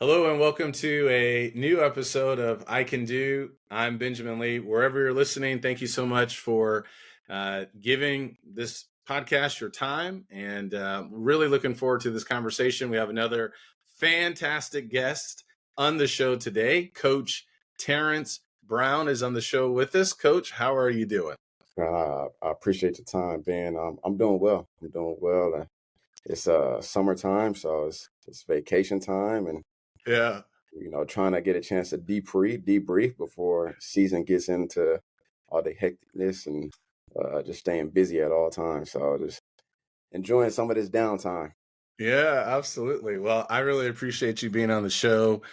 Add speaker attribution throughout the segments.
Speaker 1: Hello and welcome to a new episode of I Can Do. I'm Benjamin Lee. Wherever you're listening, thank you so much for giving this podcast your time, and really looking forward to this conversation. We have another fantastic guest on the show today. Coach Terrence Brown is on the show with us. Coach, how are you doing?
Speaker 2: I appreciate your time, Ben. I'm doing well. I'm doing well. It's summertime, so it's vacation time, and
Speaker 1: Yeah.
Speaker 2: trying to get a chance to debrief before season gets into all the hecticness and just staying busy at all times. So just enjoying some of this downtime.
Speaker 1: Yeah, absolutely. Well, I really appreciate you being on the show.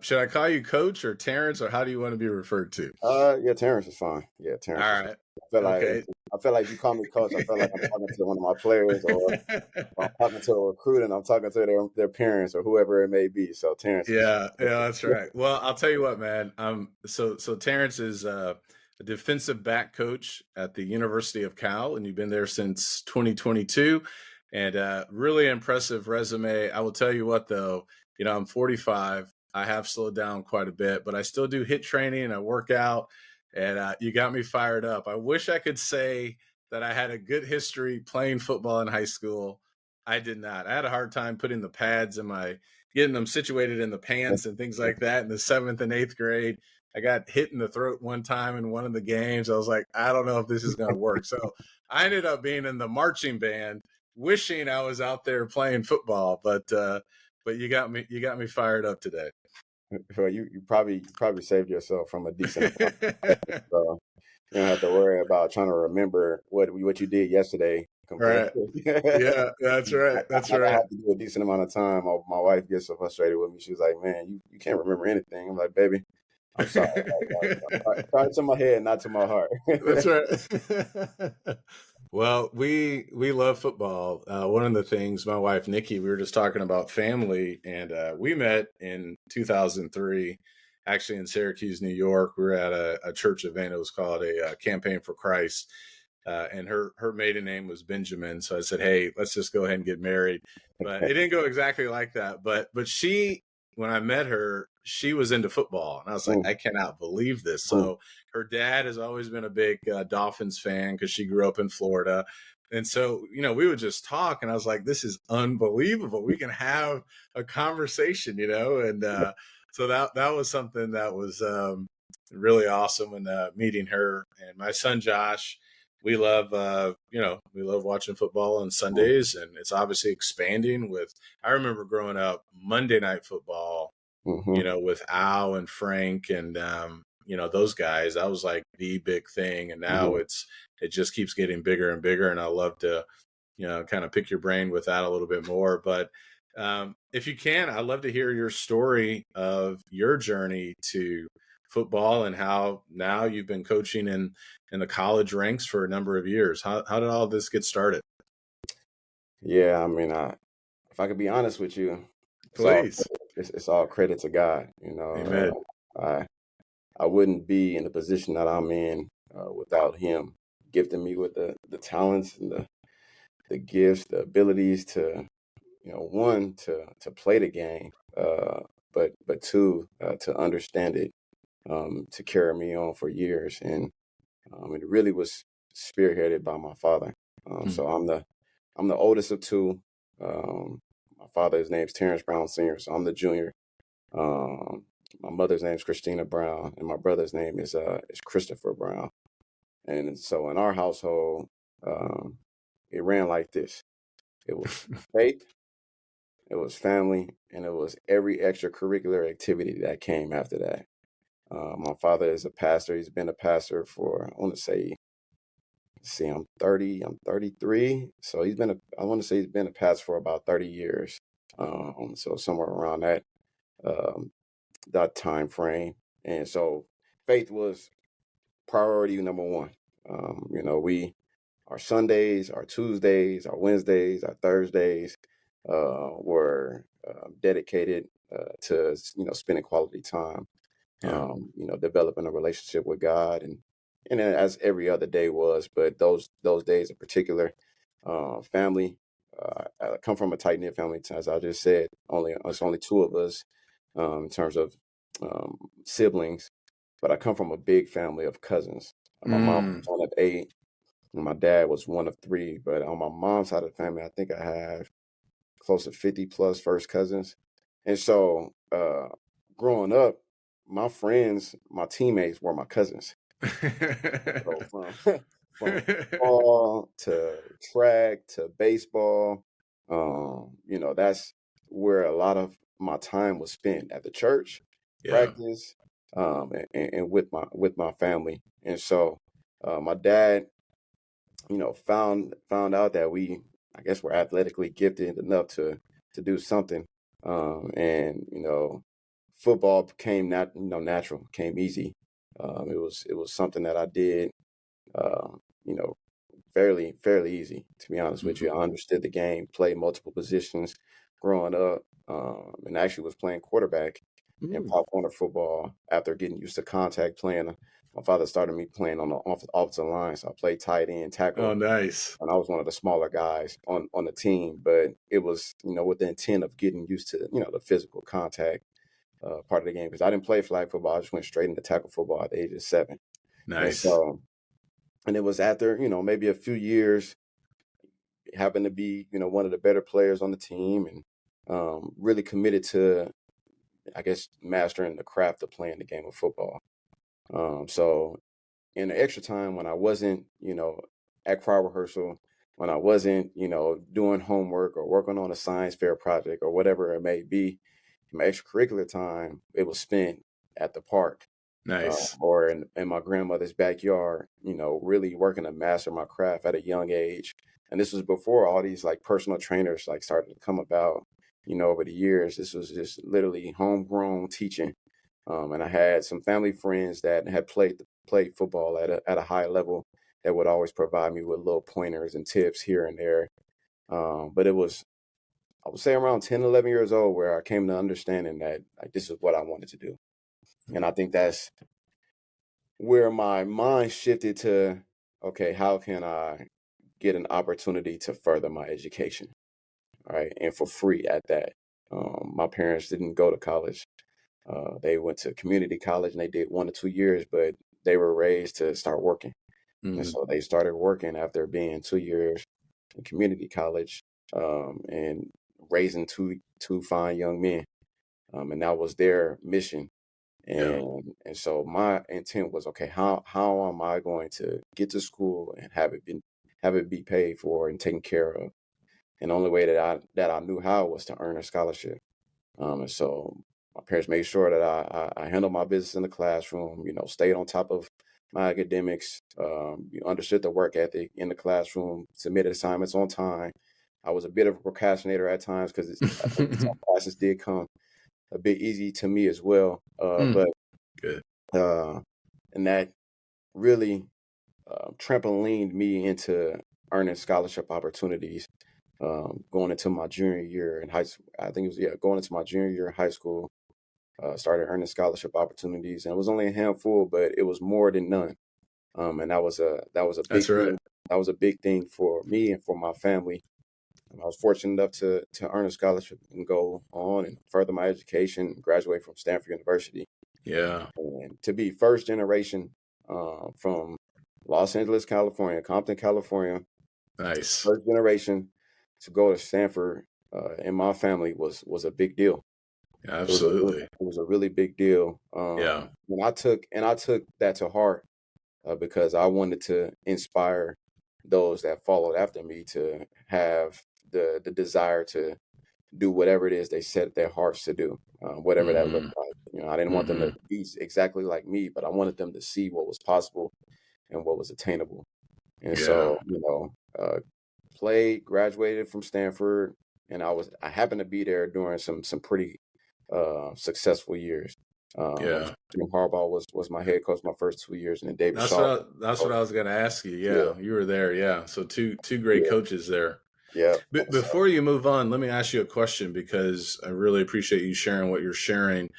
Speaker 1: Should I call you Coach or Terrence, or how do you want to be referred to?
Speaker 2: Yeah, Terrence is fine. Yeah,
Speaker 1: All
Speaker 2: Terrence is fine.
Speaker 1: right.
Speaker 2: I
Speaker 1: Okay.
Speaker 2: feel like you call me coach. I feel like I'm talking to one of my players, or I'm talking to a recruit, and I'm talking to their parents or whoever it may be. So Terrence is
Speaker 1: Yeah, that's right. Well, I'll tell you what, man. So Terrence is a defensive back coach at the University of Cal, and you've been there since 2022, and really impressive resume. I will tell you what, though, I'm 45. I have slowed down quite a bit, but I still do HIIT training and I work out, and you got me fired up. I wish I could say that I had a good history playing football in high school. I did not. I had a hard time putting the pads in my getting them situated in the pants and things like that in the 7th and 8th grade. I got hit in the throat one time in one of the games. I was like, I don't know if this is going to work. So I ended up being in the marching band, wishing I was out there playing football. But you got me fired up today.
Speaker 2: Well, you probably saved yourself from a decent amount. So you don't have to worry about trying to remember what you did yesterday.
Speaker 1: Right. Yeah, that's right. That's
Speaker 2: I
Speaker 1: right.
Speaker 2: have to do a decent amount of time. My wife gets so frustrated with me. She's like, "Man, you can't remember anything." I'm like, "Baby, I'm sorry. Try to my head, not to my heart."
Speaker 1: That's right. Well, we love football. One of the things, my wife Nikki, we were just talking about family, and we met in 2003, actually in Syracuse, New York. We were at a church event. It was called a Campaign for Christ, and her maiden name was Benjamin. So I said, "Hey, let's just go ahead and get married." But it didn't go exactly like that. But she, when I met her, she was into football, and I was like, I cannot believe this. So her dad has always been a big Dolphins fan because she grew up in Florida. And so, we would just talk, and I was like, this is unbelievable. We can have a conversation, and so that was something that was really awesome when meeting her. And my son, Josh, we love, we love watching football on Sundays, and it's obviously expanding with, I remember growing up, Monday Night Football, with Al and Frank and, those guys. That was like the big thing. And now it just keeps getting bigger and bigger. And I love to, kind of pick your brain with that a little bit more. But if you can, I'd love to hear your story of your journey to football and how now you've been coaching in the college ranks for a number of years. How did all this get started?
Speaker 2: Yeah, I mean, if I could be honest with you,
Speaker 1: Please.
Speaker 2: it's all credit to God.
Speaker 1: Amen.
Speaker 2: I wouldn't be in the position that I'm in without Him gifting me with the talents and the gifts, the abilities to, one, to play the game, but two, to understand it, to carry me on for years. And it really was spearheaded by my father. So I'm the oldest of two. My father's name's Terrence Brown Sr., so I'm the junior. My mother's name is Christina Brown, and my brother's name is Christopher Brown. And so in our household, it ran like this. It was faith, it was family, and it was every extracurricular activity that came after that. My father is a pastor. He's been a pastor for, I want to say, I'm 30, I'm 33. So he's been he's been a pastor for about 30 years. So somewhere around that time frame. And so faith was priority number one. Our Sundays, our Tuesdays, our Wednesdays, our Thursdays were dedicated to spending quality time, developing a relationship with God, and as every other day was, but those days in particular, family. I come from a tight knit family, as I just said. It's only two of us. in terms of siblings, but I come from a big family of cousins. My mom was
Speaker 1: Mm.
Speaker 2: one of 8, and my dad was one of 3. But on my mom's side of the family, I think I have close to 50 plus first cousins. And so growing up, my friends, my teammates were my cousins. So from from football to track to baseball, that's where a lot of my time was spent at the church,
Speaker 1: Yeah.
Speaker 2: practice, and with my family. And so my dad, found out that I guess, we're athletically gifted enough to do something. And football became natural, came easy. It was something that I did, um, you know, fairly easy, to be honest with you. I
Speaker 1: Mhm.
Speaker 2: understood the game, played multiple positions growing up, and actually was playing quarterback in
Speaker 1: Ooh.
Speaker 2: pop corner football after getting used to contact playing. My father started me playing on the offensive line, so I played tight end,
Speaker 1: Oh,
Speaker 2: tackle,
Speaker 1: nice.
Speaker 2: and I was one of the smaller guys on the team. But it was, with the intent of getting used to, the physical contact part of the game, because I didn't play flag football. I just went straight into tackle football at the age of 7. And
Speaker 1: Nice.
Speaker 2: so, and it was after, maybe a few years, happened to be, one of the better players on the team, and really committed to, I guess, mastering the craft of playing the game of football. So in the extra time when I wasn't, at choir rehearsal, when I wasn't, doing homework or working on a science fair project or whatever it may be, my extracurricular time, it was spent at the park,
Speaker 1: Nice.
Speaker 2: or in my grandmother's backyard, really working to master my craft at a young age. And this was before all these like personal trainers like started to come about, over the years. This was just literally homegrown teaching. And I had some family friends that had played football at a high level that would always provide me with little pointers and tips here and there. But it was, I would say, around 10, 11 years old where I came to understanding that like this is what I wanted to do. And I think that's where my mind shifted to, okay, how can I get an opportunity to further my education, right? And for free at that. My parents didn't go to college. They went to community college and they did 1 to 2 years, but they were raised to start working. And
Speaker 1: Mhm.
Speaker 2: so they started working after being 2 years in community college, and raising two fine young men. And that was their mission.
Speaker 1: Yeah.
Speaker 2: And so my intent was, okay, how am I going to get to school and have it be paid for and taken care of? And the only way that I knew how was to earn a scholarship. And so my parents made sure that I handled my business in the classroom, stayed on top of my academics, understood the work ethic in the classroom, submitted assignments on time. I was a bit of a procrastinator at times because I think some classes did come a bit easy to me as well.
Speaker 1: Mm.
Speaker 2: But
Speaker 1: Good.
Speaker 2: uh, and that really trampolined me into earning scholarship opportunities, going into my junior year in high school. I think it was, yeah, going into my junior year in high school. Started earning scholarship opportunities, and it was only a handful, but it was more than none. And that was a
Speaker 1: That's
Speaker 2: big
Speaker 1: right.
Speaker 2: thing. That was a big thing for me and for my family. I was fortunate enough to earn a scholarship and go on and further my education, graduate from Stanford University,
Speaker 1: Yeah.
Speaker 2: and to be first generation from Los Angeles, California, Compton, California,
Speaker 1: Nice.
Speaker 2: first generation to go to Stanford in my family was a big deal.
Speaker 1: Absolutely.
Speaker 2: It was a really big deal.
Speaker 1: Yeah.
Speaker 2: And I took that to heart, because I wanted to inspire those that followed after me to have the desire to do whatever it is they set their hearts to do, whatever that looked
Speaker 1: Mhm.
Speaker 2: like. I didn't want them to
Speaker 1: Mhm.
Speaker 2: be exactly like me, but I wanted them to see what was possible and what was attainable. And
Speaker 1: Yeah.
Speaker 2: so, played, graduated from Stanford, and I happened to be there during some pretty successful years.
Speaker 1: Yeah.
Speaker 2: Jim Harbaugh was my head coach my first 2 years, and then David Shaw.
Speaker 1: That's what I was going to ask you.
Speaker 2: Yeah,
Speaker 1: Yeah, you were there. Yeah. So two great
Speaker 2: yeah,
Speaker 1: coaches there.
Speaker 2: yeah.
Speaker 1: But
Speaker 2: So,
Speaker 1: before you move on, let me ask you a question because I really appreciate you sharing what you're sharing.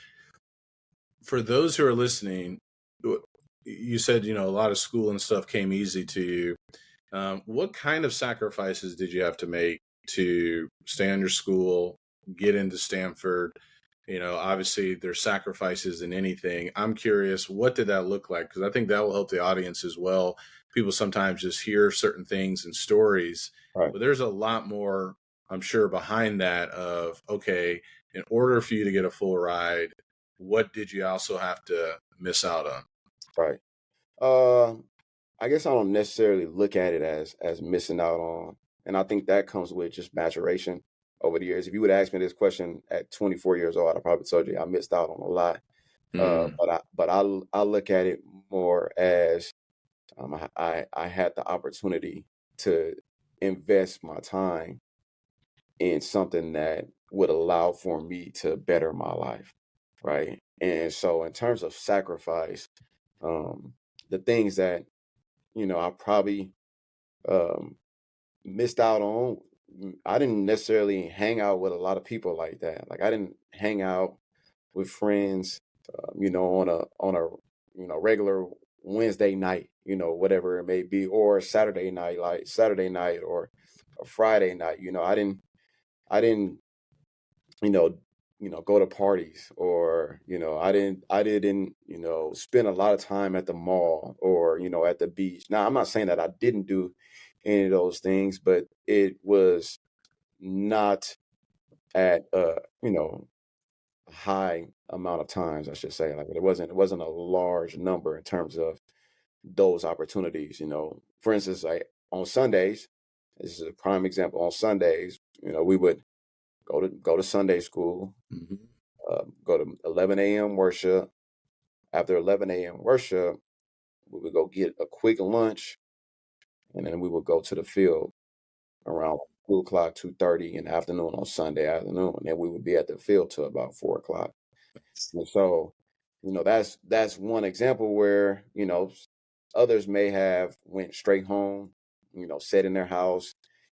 Speaker 1: For those who are listening, you said, a lot of school and stuff came easy to you. What kind of sacrifices did you have to make to stay on your school, get into Stanford? Obviously there's sacrifices in anything. I'm curious, what did that look like? Because I think that will help the audience as well. People sometimes just hear certain things and stories,
Speaker 2: Right.
Speaker 1: but there's a lot more, I'm sure, behind that of, okay, in order for you to get a full ride, what did you also have to miss out on?
Speaker 2: Right. I guess I don't necessarily look at it as missing out on, and I think that comes with just maturation over the years. If you would ask me this question at 24 years old, I probably told you I missed out on a lot.
Speaker 1: Mm,
Speaker 2: But I look at it more as I had the opportunity to invest my time in something that would allow for me to better my life, right? And so, in terms of sacrifice, um, the things that I probably um, missed out on. I didn't necessarily hang out with a lot of people like that. Like I didn't hang out with friends, on a regular Wednesday night, whatever it may be, or Saturday night, like Saturday night or a Friday night. I didn't, you know, go to parties, or I didn't spend a lot of time at the mall, or at the beach. Now, I'm not saying that I didn't do any of those things, but it was not at a high amount of times, I should say. Like it wasn't a large number in terms of those opportunities. For instance, like on Sundays, this is a prime example. On Sundays, we would go to Sunday school,
Speaker 1: mhm.
Speaker 2: go to 11 a.m. worship. After 11 a.m. worship, we would go get a quick lunch, and then we would go to the field around 2 o'clock, 2:30 in the afternoon on Sunday afternoon, and then we would be at the field till about 4 o'clock. And so, that's one example where others may have went straight home, sat in their house,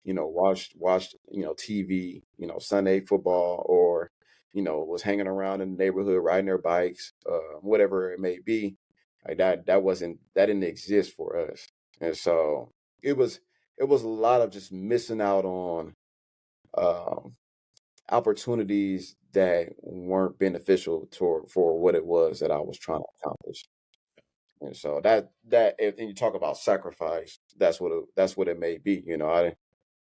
Speaker 2: watched TV, Sunday football, or was hanging around in the neighborhood riding their bikes, whatever it may be. Like that didn't exist for us. And so it was it was a lot of just missing out on um, opportunities that weren't beneficial for what it was that I was trying to accomplish. And so and you talk about sacrifice, that's what it may be.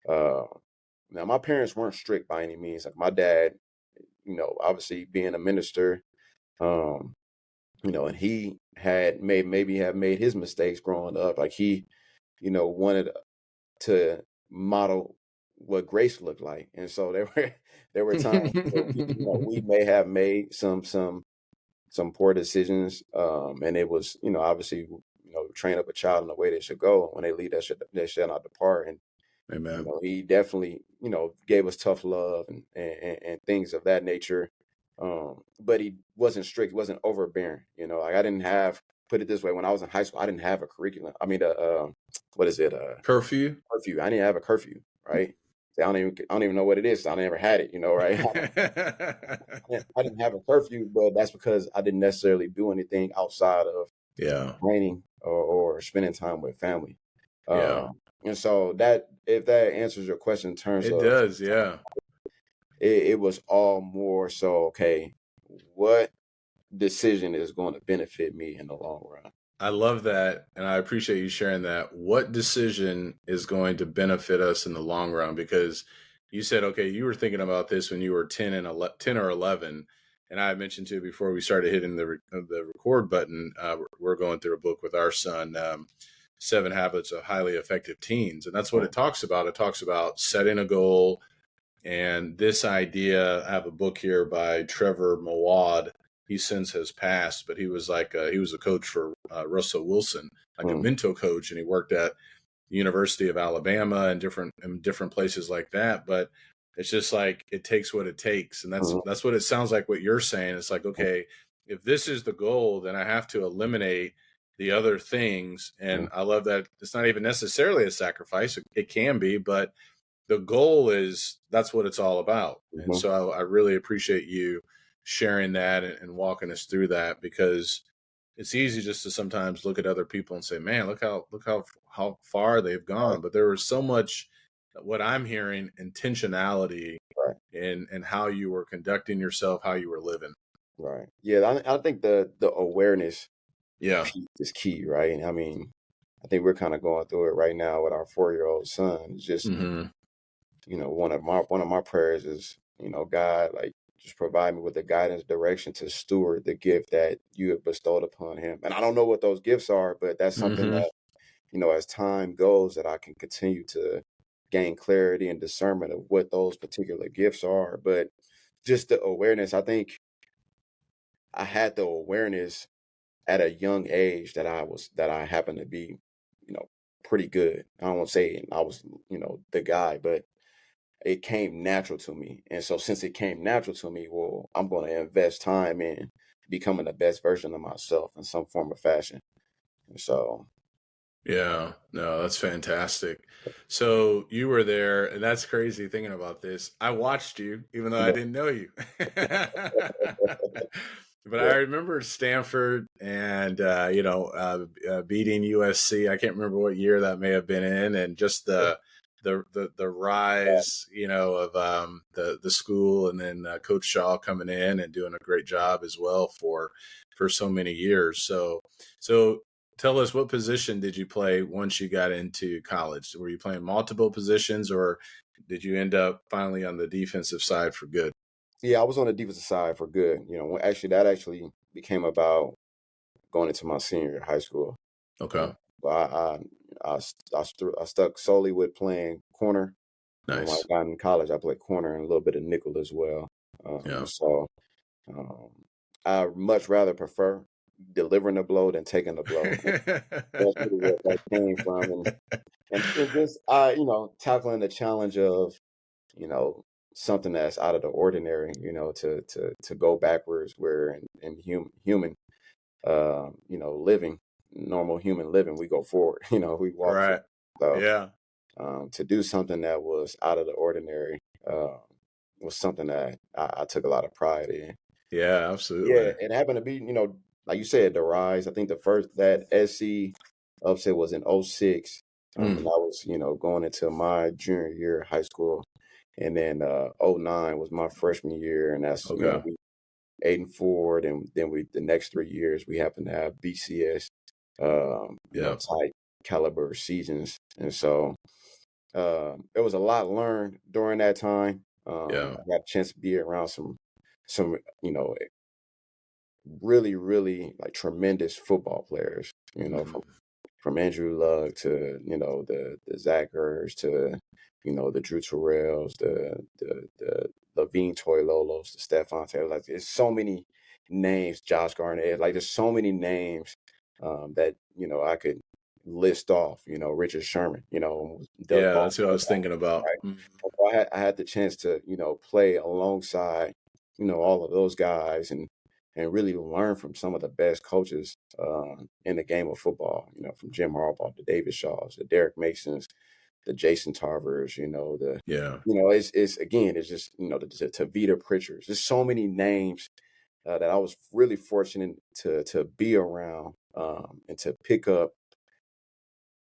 Speaker 2: Uh, Now my parents weren't strict by any means. Like my dad, obviously being a minister, um, and he had made his mistakes growing up. Like he, wanted to model what grace looked like. And so there were times where we may have made some poor decisions, and it was obviously train up a child in the way they should go. When they leave, they shall not depart. And
Speaker 1: Amen.
Speaker 2: he definitely gave us tough love and things of that nature. But he wasn't strict. He wasn't overbearing. Like I didn't have, put it this way, when I was in high school, I didn't have a curriculum. I mean, what is it?
Speaker 1: Curfew?
Speaker 2: Curfew. I didn't have a curfew, right? I don't even know what it is. I never had it, right? I didn't have a curfew, but that's because I didn't necessarily do anything outside of
Speaker 1: Yeah.
Speaker 2: training or spending time with family.
Speaker 1: Yeah.
Speaker 2: And so that, if that answers your question in terms
Speaker 1: It
Speaker 2: of
Speaker 1: does. Yeah.
Speaker 2: it was all more so, okay, what decision is going to benefit me in the long run?
Speaker 1: I love that. And I appreciate you sharing that. What decision is going to benefit us in the long run? Because you said, okay, you were thinking about this when you were 10 or 11. And I mentioned too before we started hitting the record button, we're going through a book with our son, 7 Habits of Highly Effective Teens. And that's what it talks about. It talks about setting a goal. And this idea, I have a book here by Trevor Mawad. He since has passed, but he was he was a coach for Russell Wilson, like a
Speaker 2: Mm,
Speaker 1: mentor coach, and he worked at the University of Alabama and different places like that. But it's just like it takes what it takes, and
Speaker 2: mhm,
Speaker 1: that's what it sounds like. What you're saying, it's like, okay, if this is the goal, then I have to eliminate the other things.
Speaker 2: mhm,
Speaker 1: And I love that it's not even necessarily a sacrifice; it can be, but the goal is that's what it's all about. And
Speaker 2: mhm.
Speaker 1: so I really appreciate you sharing that and walking us through that, because it's easy just to sometimes look at other people and say, man, look how far they've
Speaker 2: Right.
Speaker 1: gone. But there was so much what I'm hearing, intentionality
Speaker 2: Right.
Speaker 1: in how you were conducting yourself, how you were living.
Speaker 2: Right. Yeah, I think the awareness
Speaker 1: Yeah.
Speaker 2: piece is key, right? And I mean, I think we're kind of going through it right now with our 4-year-old son. It's just,
Speaker 1: Mm-hmm.
Speaker 2: one of my prayers is, God, like, just provide me with the guidance, direction to steward the gift that you have bestowed upon him. And I don't know what those gifts are, but that's something
Speaker 1: Mm-hmm.
Speaker 2: that, as time goes, that I can continue to gain clarity and discernment of what those particular gifts are. But just the awareness, I think I had the awareness at a young age that I happened to be, pretty good. I don't want to say I was, the guy, but it came natural to me. And so since it came natural to me, well, I'm going to invest time in becoming the best version of myself in some form or fashion. And so,
Speaker 1: Yeah, no, that's fantastic. So you were there, and that's crazy thinking about this. I watched you, even though I
Speaker 2: yeah,
Speaker 1: didn't know you. But I
Speaker 2: yeah,
Speaker 1: remember Stanford and beating USC. I can't remember what year that may have been in, and just the rise, of the school, and then Coach Shaw coming in and doing a great job as well for so many years. So tell us, what position did you play once you got into college? Were you playing multiple positions, or did you end up finally on the defensive side for good?
Speaker 2: yeah. I was on the defensive side for good. That actually became about going into my senior year of high school.
Speaker 1: Okay,
Speaker 2: But I stuck solely with playing corner. When I
Speaker 1: nice.
Speaker 2: got in college, I played corner and a little bit of nickel as well.
Speaker 1: Yeah.
Speaker 2: So um, I much rather prefer delivering the blow than taking the blow. That's really where that came from, and just tackling the challenge of you know something that's out of the ordinary. To go backwards where in human living, normal human living, we go forward. We walk forward.
Speaker 1: Right.
Speaker 2: So
Speaker 1: Yeah.
Speaker 2: to do something that was out of the ordinary was something that I took a lot of pride in.
Speaker 1: Yeah,
Speaker 2: Yeah,
Speaker 1: absolutely.
Speaker 2: it happened to be, like you said, the rise. I think the first that SC upset was in '06. And
Speaker 1: Mm,
Speaker 2: I was, going into my junior year of high school. And then '09 was my freshman year, and that's,
Speaker 1: okay.
Speaker 2: we 8-4, and then we the next 3 years we happened to have BCS
Speaker 1: Yeah.
Speaker 2: type caliber seasons. And so there was a lot learned during that time.
Speaker 1: Yeah.
Speaker 2: I got a chance to be around some really, really like tremendous football players,
Speaker 1: Hmm.
Speaker 2: from Andrew Luck to, the Zach Ertz to, the Drew Terrells, the Levine Toilolos, the Stephon Taylor. Like there's so many names, Josh Garnett, like there's so many names that, I could list off, Richard Sherman, Doug
Speaker 1: Yeah,
Speaker 2: Ball.
Speaker 1: that's what I was thinking about.
Speaker 2: Right.
Speaker 1: Mhm.
Speaker 2: So I had the chance to, play alongside, all of those guys and really learn from some of the best coaches in the game of football, from Jim Harbaugh, the David Shaws, the Derek Masons, the Jason Tarvers,
Speaker 1: Yeah.
Speaker 2: it's again, it's just, the Tavita Pritchards. There's so many names that I was really fortunate to be around and to pick up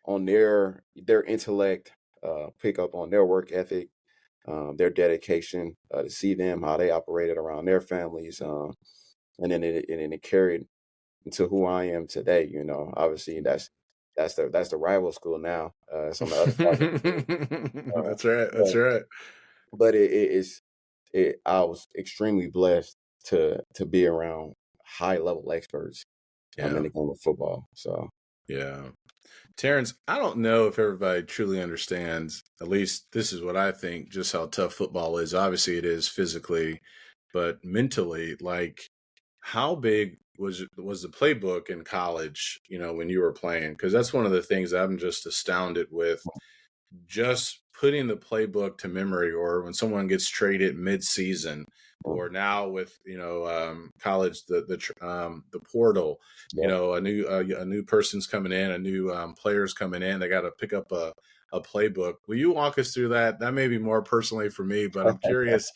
Speaker 2: on their intellect, pick up on their work ethic, their dedication, to see them how they operated around their families, and then it carried into who I am today. Obviously that's the rival school now. It's on the other side of the school.
Speaker 1: That's right. That's
Speaker 2: But
Speaker 1: right.
Speaker 2: but I was extremely blessed to be around high level experts in
Speaker 1: Yeah.
Speaker 2: the game of football. So
Speaker 1: Yeah. Terrence, I don't know if everybody truly understands, at least this is what I think, just how tough football is. Obviously, it is physically, but mentally, like how big was the playbook in college, when you were playing? Because that's one of the things I'm just astounded with, just putting the playbook to memory, or when someone gets traded mid-season, or now with college, the portal,
Speaker 2: yeah.
Speaker 1: a new person's coming in, a new player's coming in, they got to pick up a playbook. Will you walk us through that? That may be more personally for me, but I'm curious,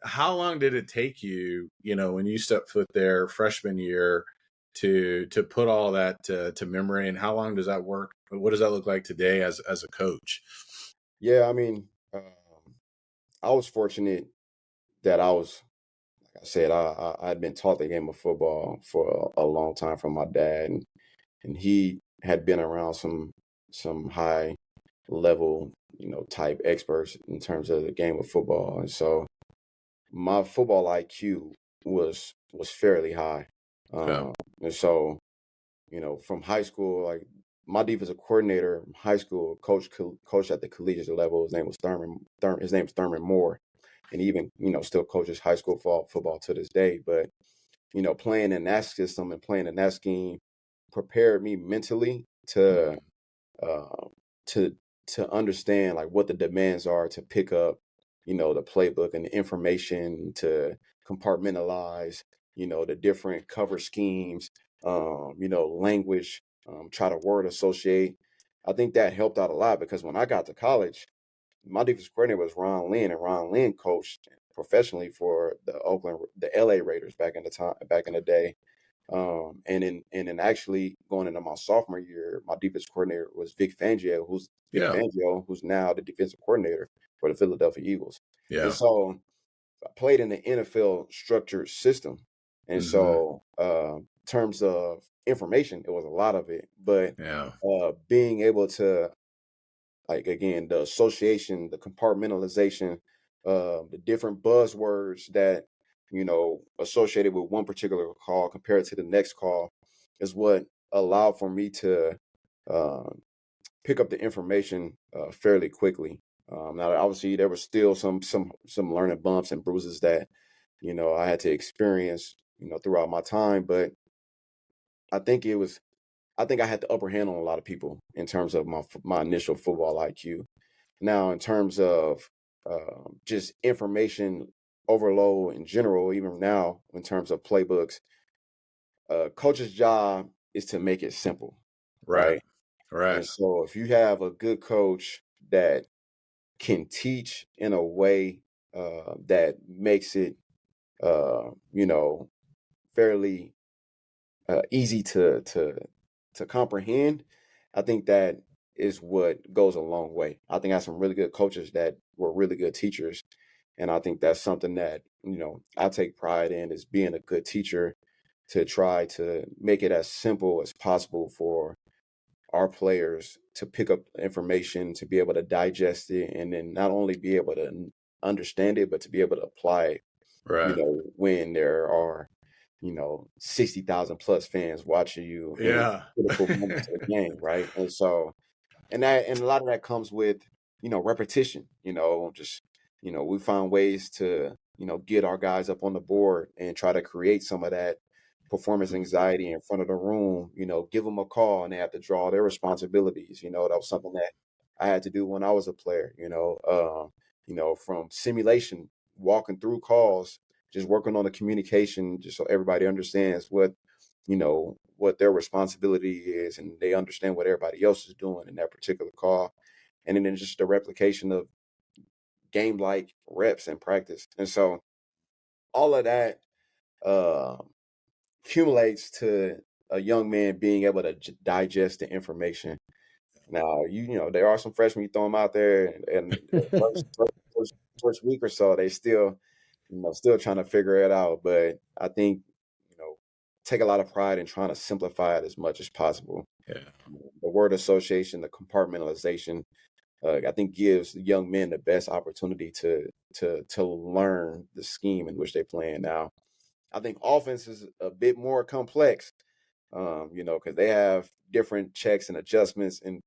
Speaker 1: how long did it take you, when you stepped foot there freshman year, to put all that to memory, and how long does that work? What does that look like today as a coach?
Speaker 2: Yeah, I mean, I was fortunate that like I said, I'd been taught the game of football for a long time from my dad, and he had been around some high level, type experts in terms of the game of football, and so my football IQ was fairly high,
Speaker 1: Yeah.
Speaker 2: and so from high school, like my defensive coordinator from high school, coach at the collegiate level. His name was His name's Thurman Moore, and he even still coaches high school football to this day. But playing in that system and playing in that scheme prepared me mentally to
Speaker 1: Mhm.
Speaker 2: uh, to understand like what the demands are to pick up, the playbook and the information to compartmentalize, the different cover schemes, language, try to word associate. I think that helped out a lot because when I got to college, my defense coordinator was Ron Lynn, and Ron Lynn coached professionally for the LA Raiders back in the day. And then actually going into my sophomore year, my defense coordinator was Vic
Speaker 1: Yeah.
Speaker 2: Fangio, who's now the defensive coordinator for the Philadelphia Eagles. And
Speaker 1: Yeah.
Speaker 2: so I played in the NFL structured system. And
Speaker 1: Hmm.
Speaker 2: so in terms of information, it was a lot of it. But
Speaker 1: Yeah.
Speaker 2: being able to, like, again, the association, the compartmentalization, the different buzzwords that associated with one particular call compared to the next call is what allowed for me to uh, pick up the information fairly quickly. Now, obviously, there was still some learning bumps and bruises that I had to experience throughout my time, but I think I think I had the upper hand on a lot of people in terms of my initial football IQ. Now, in terms of just information overload in general, even now, in terms of playbooks, coach's job is to make it simple,
Speaker 1: Right.
Speaker 2: right?
Speaker 1: Right.
Speaker 2: And so, if you have a good coach that can teach in a way that makes it, you know, fairly easy to comprehend, I think that is what goes a long way. I think I have some really good coaches that were really good teachers, and I think that's something that I take pride in is being a good teacher to try to make it as simple as possible for our players to pick up information, to be able to digest it, and then not only be able to understand it, but to be able to apply it.
Speaker 1: Right.
Speaker 2: When there are 60,000 plus fans watching you in
Speaker 1: Yeah.
Speaker 2: critical moments of the game, right? And so, and a lot of that comes with repetition. Just we find ways to get our guys up on the board and try to create some of that performance anxiety in front of the room. Give them a call and they have to draw their responsibilities. That was something that I had to do when I was a player. From simulation, walking through calls, just working on the communication, just so everybody understands what their responsibility is and they understand what everybody else is doing in that particular call. And then just the replication of game like reps and practice. And so all of that uh, accumulates to a young man being able to digest the information. Now, there are some freshmen, you throw them out there, and the first week or so, they still, still trying to figure it out. But I think, you know, take a lot of pride in trying to simplify it as much as possible.
Speaker 1: Yeah.
Speaker 2: The word association, the compartmentalization, I think gives young men the best opportunity to learn the scheme in which they play in. Now, I think offense is a bit more complex, because they have different checks and adjustments and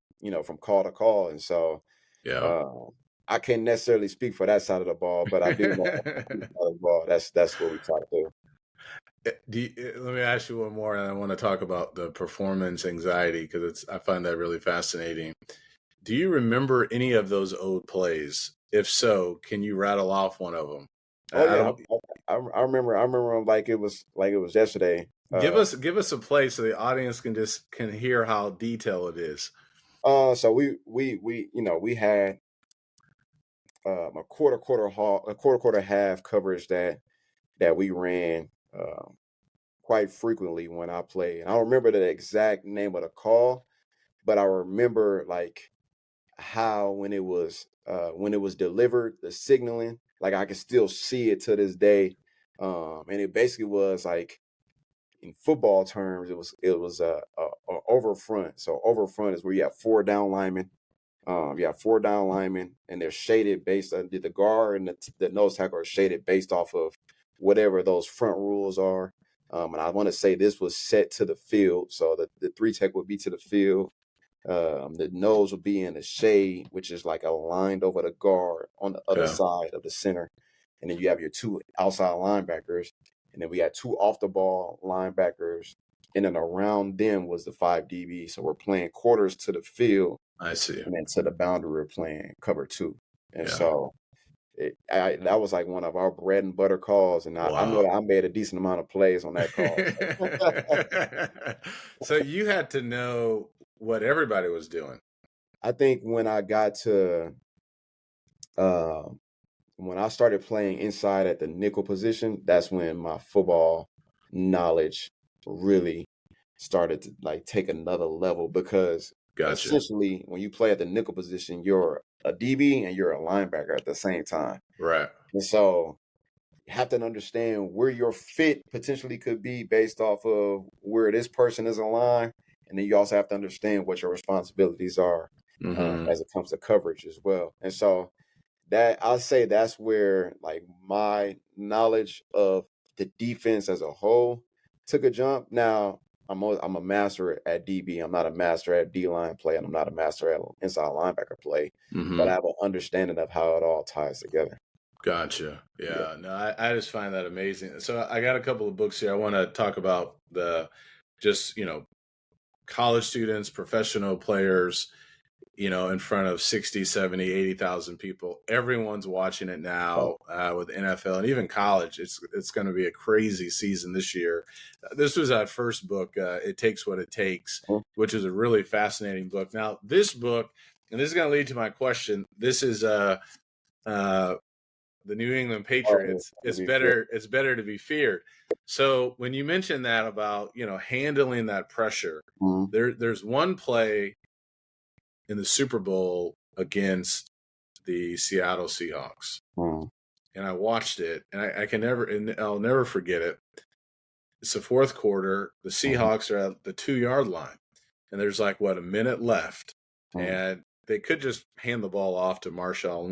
Speaker 2: from call to call, and so
Speaker 1: Yeah.
Speaker 2: uh, I can't necessarily speak for that side of the ball, but I do know on this side of the ball, that's what we try to do.
Speaker 1: Let me ask you one more, and I want to talk about the performance anxiety because I find that really fascinating. Do you remember any of those old plays? If so, can you rattle off one of them?
Speaker 2: Oh
Speaker 1: I
Speaker 2: yeah,
Speaker 1: don't
Speaker 2: I remember 'em like it was yesterday.
Speaker 1: give us a play so the audience can hear how detailed it is.
Speaker 2: So we had a quarter half coverage that we ran quite frequently when I played. And I don't remember the exact name of the call, but I remember like how when it was delivered, the signaling, like I can still see it to this day. And it basically was like, in football terms, it was a over front. So over front is where you have 4 down linemen. You have 4 down linemen, and they're shaded based on the guard and the nose tackle are shaded based off of whatever those front rules are. And I want to say this was set to the field, so the 3 tech would be to the field. The nose will be in the shade, which is like aligned over the guard on the other side of the center. And then you have your 2 outside linebackers. And then we had 2 off the ball linebackers. And then around them was the 5 DB. So we're playing quarters to the field.
Speaker 1: I see.
Speaker 2: And then to the boundary, we're playing cover 2. And so that was like one of our bread and butter calls. And I know that I made a decent amount of plays on that
Speaker 1: call. So you had to know what everybody was doing.
Speaker 2: I think when I got to when I started playing inside at the nickel position, that's when my football knowledge really started to like take another level, because essentially when you play at the nickel position, you're a DB and you're a linebacker at the same time.
Speaker 1: Right.
Speaker 2: And so you have to understand where your fit potentially could be based off of where this person is aligned. And then you also have to understand what your responsibilities are as it comes to coverage as well. And so that I'll say that's where like my knowledge of the defense as a whole took a jump. Now I'm a master at DB. I'm not a master at D-line play, and I'm not a master at inside linebacker play. But I have an understanding of how it all ties together.
Speaker 1: Gotcha. Yeah. No, I just find that amazing. So I got a couple of books here. I want to talk about college students, professional players, in front of 60, 70, 80,000 people. Everyone's watching it now with NFL and even college. It's going to be a crazy season this year. This was our first book, It Takes What It Takes, which is a really fascinating book. Now, this book, and this is going to lead to my question. This is the New England Patriots. It's better to be feared. So when you mentioned that about, handling that pressure, there's one play in the Super Bowl against the Seattle Seahawks. And I watched it, and I'll never forget it. It's the fourth quarter. The Seahawks are at the 2-yard line, and there's like, a minute left. And they could just hand the ball off to Marshawn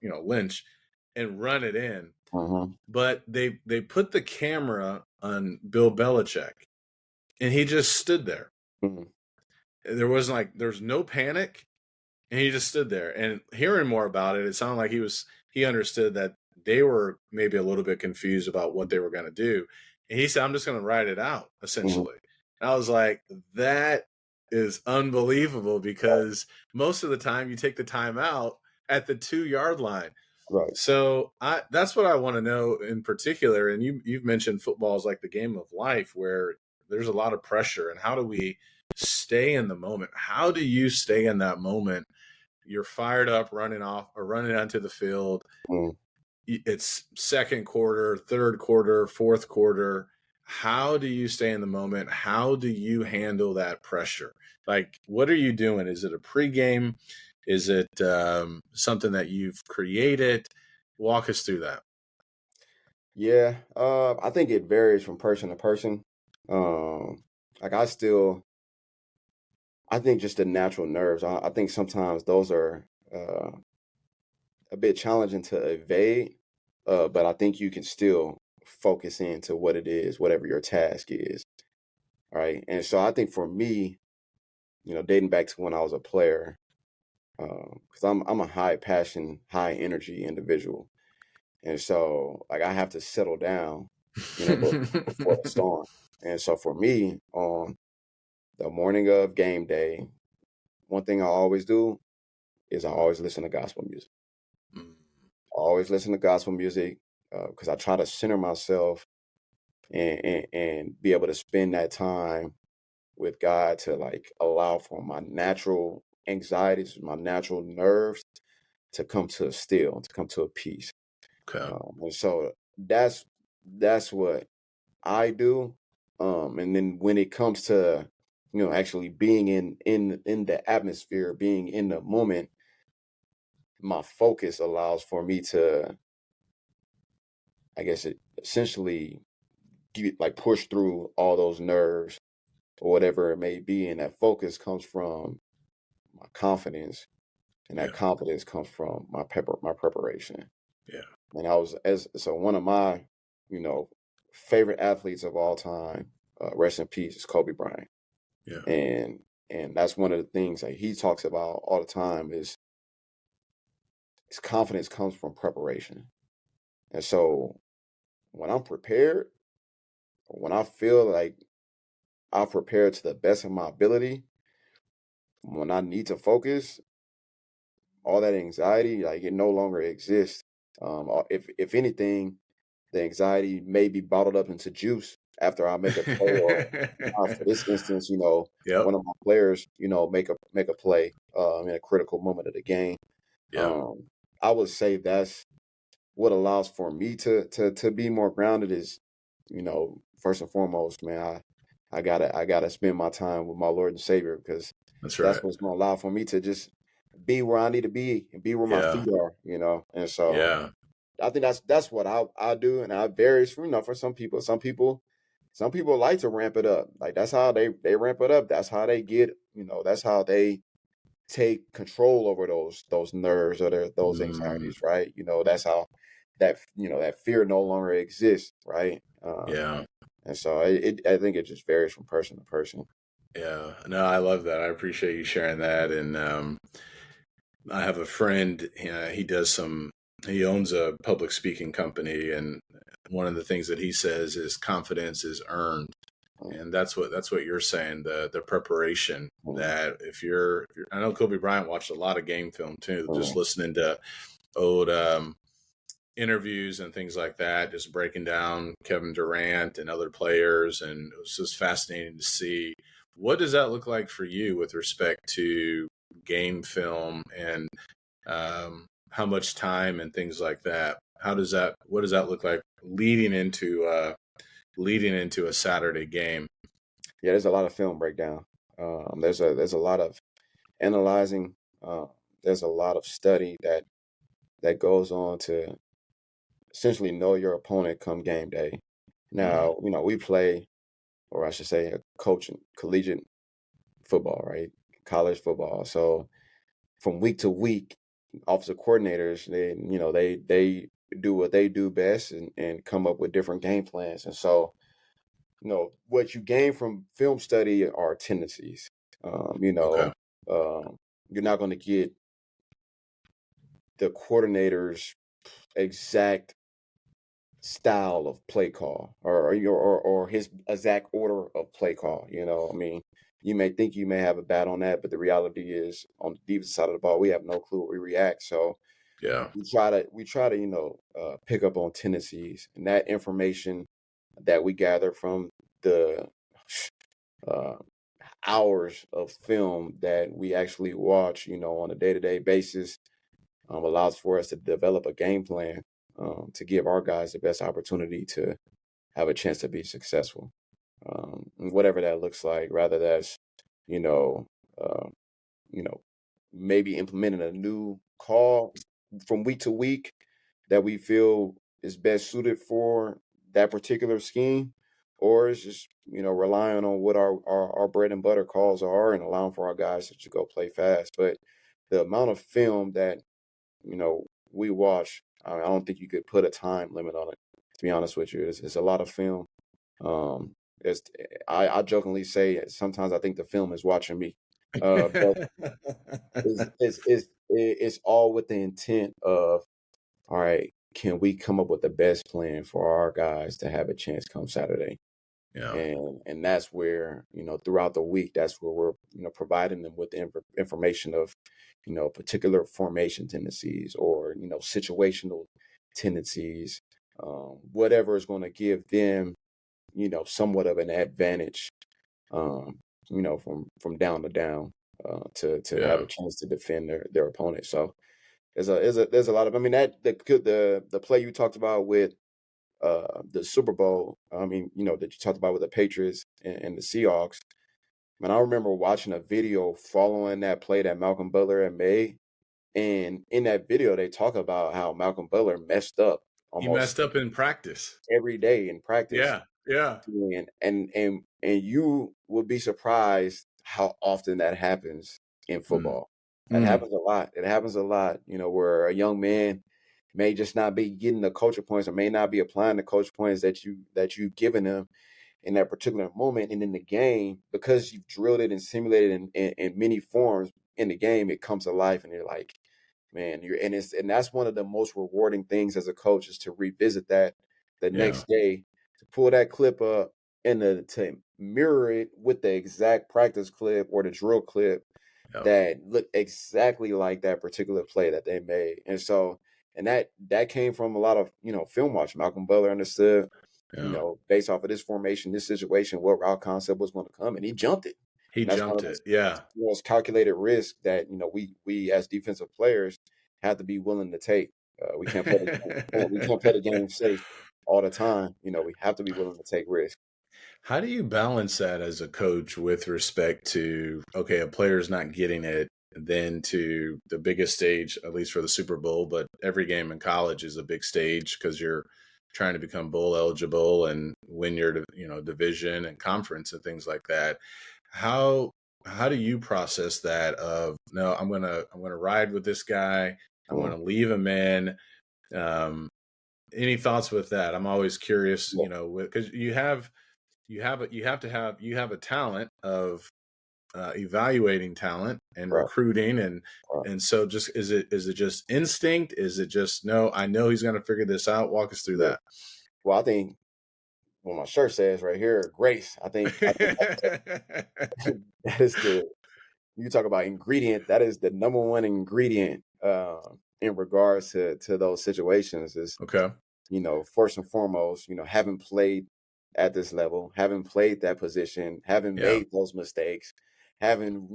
Speaker 1: Lynch and run it in. But they put the camera on Bill Belichick, and he just stood there. There's no panic, and he just stood there. And hearing more about it, it sounded like he understood that they were maybe a little bit confused about what they were going to do. And he said, I'm just going to ride it out, essentially. And I was like, that is unbelievable, because most of the time you take the time out at the 2-yard line.
Speaker 2: Right.
Speaker 1: So that's what I want to know in particular. And you've mentioned football is like the game of life, where there's a lot of pressure. And how do we stay in the moment? How do you stay in that moment? You're fired up, running onto the field. It's second quarter, third quarter, fourth quarter. How do you stay in the moment? How do you handle that pressure? Like, what are you doing? Is it a pregame? Is it something that you've created? Walk us through that.
Speaker 2: Yeah, I think it varies from person to person. I think just the natural nerves. I think sometimes those are a bit challenging to evade, but I think you can still focus into what it is, whatever your task is, right? And so I think for me, dating back to when I was a player, because I'm a high passion, high energy individual, and so like I have to settle down, before the storm. And so for me, on the morning of game day, one thing I always do is I always listen to gospel music. I always listen to gospel music because I try to center myself and be able to spend that time with God to like allow for my natural anxieties, my natural nerves to come to a still, to come to a peace.
Speaker 1: Okay.
Speaker 2: And so that's what I do. And then when it comes to actually being in the atmosphere, being in the moment, my focus allows for me to, I guess, essentially push through all those nerves or whatever it may be, and that focus comes from my confidence, and that
Speaker 1: Yeah.
Speaker 2: confidence comes from my preparation.
Speaker 1: Yeah.
Speaker 2: And so one of my, favorite athletes of all time, rest in peace, is Kobe Bryant.
Speaker 1: Yeah.
Speaker 2: And that's one of the things that he talks about all the time is his confidence comes from preparation. And so when I'm prepared, when I feel like I've prepared to the best of my ability, when I need to focus, all that anxiety, like, it no longer exists. If anything, the anxiety may be bottled up into juice after I make a play, or for this instance,
Speaker 1: Yep.
Speaker 2: one of my players, make a play in a critical moment of the game.
Speaker 1: Yeah.
Speaker 2: I would say that's what allows for me to be more grounded is, first and foremost, man, I gotta spend my time with my Lord and Savior, because
Speaker 1: That's
Speaker 2: that's
Speaker 1: right.
Speaker 2: what's gonna allow for me to just be where I need to be and be where my
Speaker 1: Yeah.
Speaker 2: feet are, And so
Speaker 1: Yeah.
Speaker 2: I think that's what I do, and it varies from, for some people. Some people like to ramp it up. Like, that's how they ramp it up. That's how they get, that's how they take control over those nerves or those
Speaker 1: Mm,
Speaker 2: anxieties, right? That's how that fear no longer exists, right?
Speaker 1: yeah.
Speaker 2: And so I think it just varies from person to person.
Speaker 1: Yeah. No, I love that. I appreciate you sharing that. And I have a friend, he owns a public speaking company. And one of the things that he says is confidence is earned. And that's what you're saying, the preparation,
Speaker 2: Mm,
Speaker 1: that if you're I know Kobe Bryant watched a lot of game film too, just
Speaker 2: mm,
Speaker 1: listening to old interviews and things like that, just breaking down Kevin Durant and other players. And it was just fascinating to see. What does that look like for you with respect to game film and how much time and things like that? What does that look like leading into a Saturday game?
Speaker 2: Yeah, there's a lot of film breakdown. There's a lot of analyzing. There's a lot of study that goes on to essentially know your opponent come game day.
Speaker 1: Mm,
Speaker 2: Now, we play, or I should say, coaching collegiate football, right? College football. So from week to week, offensive coordinators, they do what they do best, and come up with different game plans. And so, what you gain from film study are tendencies.
Speaker 1: okay.
Speaker 2: You're not going to get the coordinator's exact style of play call, or his exact order of play call. I mean, you may think you may have a bat on that, but the reality is, on the defensive side of the ball, we have no clue what we react. So
Speaker 1: Yeah.
Speaker 2: we try to pick up on tendencies, and that information that we gather from the uh, hours of film that we actually watch, on a day-to-day basis, allows for us to develop a game plan, to give our guys the best opportunity to have a chance to be successful, whatever that looks like. Rather that's, you know, uh, you know, maybe implementing a new call from week to week that we feel is best suited for that particular scheme, or it's just, relying on what our bread and butter calls are, and allowing for our guys to go play fast. But the amount of film that, we watch, I don't think you could put a time limit on it, to be honest with you. It's a lot of film. Um, it's, I jokingly say sometimes I think the film is watching me. But it's all with the intent of, all right, can we come up with the best plan for our guys to have a chance come Saturday?
Speaker 1: Yeah.
Speaker 2: And that's where, throughout the week, that's where we're, providing them with the information of, particular formation tendencies, or, situational tendencies, whatever is going to give them, somewhat of an advantage, um, from down to down, to have
Speaker 1: Yeah.
Speaker 2: a chance to defend their opponent. So there's a lot of, I mean, that the play you talked about with the Super Bowl, I mean, that you talked about with the Patriots and the Seahawks, Man, I remember watching a video following that play that Malcolm Butler had made. And in that video, they talk about how Malcolm Butler messed up
Speaker 1: He
Speaker 2: almost
Speaker 1: messed up in practice.
Speaker 2: every day in practice.
Speaker 1: Yeah, yeah.
Speaker 2: And you will be surprised how often that happens in
Speaker 1: Mm.
Speaker 2: football. That
Speaker 1: Mm.
Speaker 2: happens a lot. It happens a lot, where a young man may just not be getting the culture points or may not be applying the coach points that you've given them in that particular moment. And in the game, because you've drilled it and simulated in many forms in the game, it comes to life and you're like, man, and that's one of the most rewarding things as a coach is to revisit that the
Speaker 1: Yeah,
Speaker 2: next day, to pull that clip up and to mirror it with the exact practice clip or the drill clip
Speaker 1: yeah,
Speaker 2: that looked exactly like that particular play that they made. And so, and that came from a lot of, film watch. Malcolm Butler understood,
Speaker 1: yeah.
Speaker 2: based off of this formation, this situation, what route concept was going to come, and he jumped it.
Speaker 1: He
Speaker 2: And that's one
Speaker 1: jumped
Speaker 2: of
Speaker 1: it.
Speaker 2: those
Speaker 1: Yeah.
Speaker 2: most calculated risks that we as defensive players have to be willing to take. We can't play the game, we can't play the game safe all the time. We have to be willing to take risks.
Speaker 1: How do you balance that as a coach with respect to, okay, a player's not getting it, then to the biggest stage, at least for the Super Bowl, but every game in college is a big stage because you're trying to become bowl eligible and win your, division and conference and things like that. How how do you process that of, no, I'm gonna ride with this guy. I'm
Speaker 2: Mm,
Speaker 1: gonna leave him in. Um, any thoughts with that? I'm always curious,
Speaker 2: yeah,
Speaker 1: because you have a talent of evaluating talent and
Speaker 2: right,
Speaker 1: recruiting and
Speaker 2: right,
Speaker 1: so just is it just instinct? Is it just, no, I know he's going to figure this out? Walk us through
Speaker 2: yeah.
Speaker 1: that.
Speaker 2: Well, I think what my shirt says right here, grace. I think that is the you talk about ingredient. That is the number one ingredient in regards to those situations. Is
Speaker 1: Okay.
Speaker 2: first and foremost, having played at this level, having played that position, having
Speaker 1: Yeah.
Speaker 2: made those mistakes, having,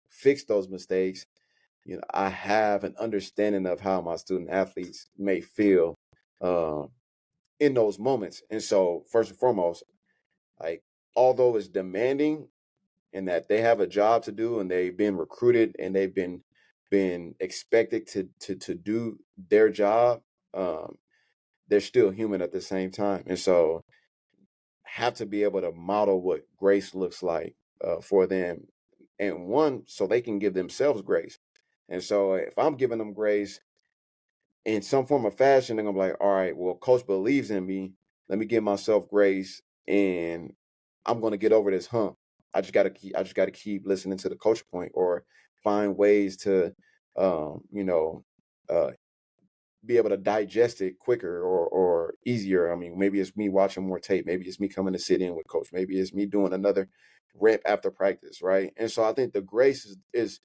Speaker 2: fixed those mistakes, I have an understanding of how my student athletes may feel um, in those moments. And so, first and foremost, like, although it's demanding and that they have a job to do and they've been recruited and they've been expected to do their job, um, they're still human at the same time. And so have to be able to model what grace looks like for them. And one, so they can give themselves grace. And so if I'm giving them grace in some form of fashion, they're gonna be like, all right, well, coach believes in me. Let me give myself grace and I'm gonna get over this hump. I just gotta keep listening to the coach point or find ways to uh be able to digest it quicker or easier. I mean, maybe it's me watching more tape. Maybe it's me coming to sit in with coach. Maybe it's me doing another rep after practice, right? And so I think the grace is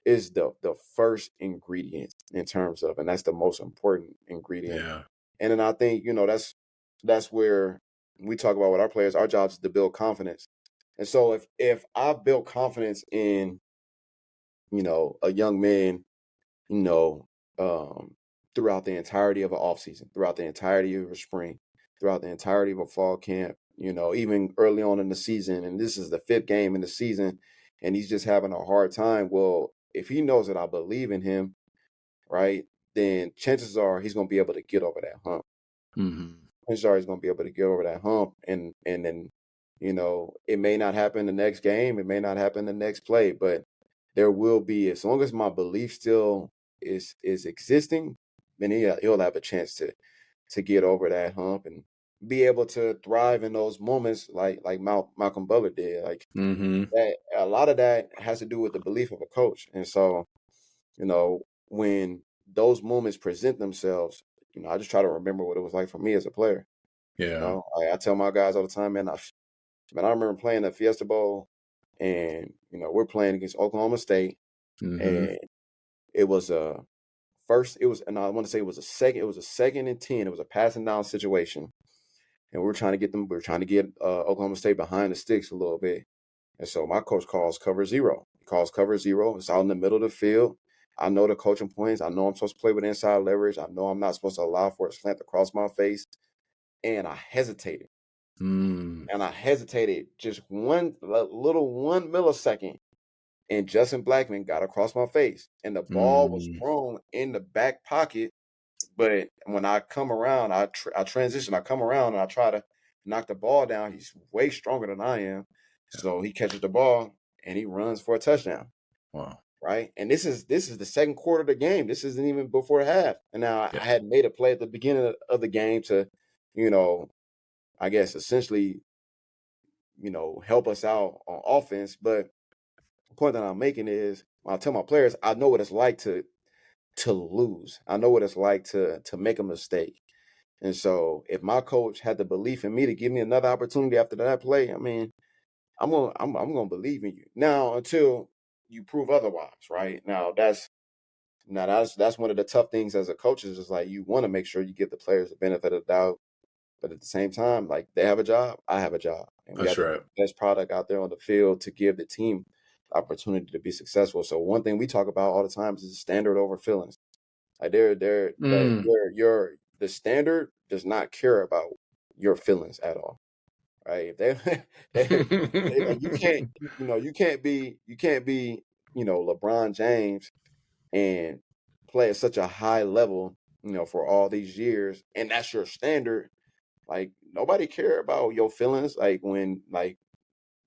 Speaker 2: the first ingredient in terms of, and that's the most important ingredient.
Speaker 1: Yeah.
Speaker 2: And then I think that's where we talk about with our players. Our job is to build confidence. And so if I've built confidence in a young man you know, um, throughout the entirety of an off season, throughout the entirety of a spring, throughout the entirety of a fall camp, even early on in the season. And this is the fifth game in the season, and he's just having a hard time. Well, if he knows that I believe in him, right, then chances are he's going to be able to get over that hump.
Speaker 1: Hmm.
Speaker 2: Chances are he's going to be able to get over that hump, and then, it may not happen the next game, it may not happen the next play, but there will be, as long as my belief still is existing, then he'll have a chance to get over that hump and be able to thrive in those moments like Malcolm Butler did. Like
Speaker 1: Hmm.
Speaker 2: that, a lot of that has to do with the belief of a coach. And so, when those moments present themselves, I just try to remember what it was like for me as a player.
Speaker 1: Yeah.
Speaker 2: I tell my guys all the time, man, I remember playing the Fiesta Bowl and, we're playing against Oklahoma State
Speaker 1: Hmm.
Speaker 2: and it was a and I want to say it was a second and 10. It was a passing down situation. And we were trying to get Oklahoma State behind the sticks a little bit. And so my coach calls cover zero. He calls cover zero. It's out in the middle of the field. I know the coaching points. I know I'm supposed to play with inside leverage. I know I'm not supposed to allow for a slant across my face. And I hesitated. And I hesitated just one millisecond, and Justin Blackman got across my face, and the ball was thrown in the back pocket. But when I come around, I transition. I come around and I try to knock the ball down. He's way stronger than I am, so he catches the ball and he runs for a touchdown.
Speaker 1: Wow.
Speaker 2: Right, and this is the second quarter of the game. This isn't even before half. And now I had made a play at the beginning of the game to, I guess essentially, help us out on offense. But the point that I'm making is, when I tell my players, I know what it's like to lose. I know what it's like to make a mistake. And so if my coach had the belief in me to give me another opportunity after that play, I mean, I'm gonna believe in you. Now, until you prove otherwise, right? That's one of the tough things as a coach, is like, you want to make sure you give the players the benefit of the doubt. But at the same time, like, they have a job, I have a job. And we got the best product out there on the field to give the team the opportunity to be successful. So one thing we talk about all the time is standard over feelings. Like, the standard does not care about your feelings at all. Right? Like, you can't be LeBron James and play at such a high level, for all these years, and that's your standard. Like, nobody care about your feelings, like, when, like,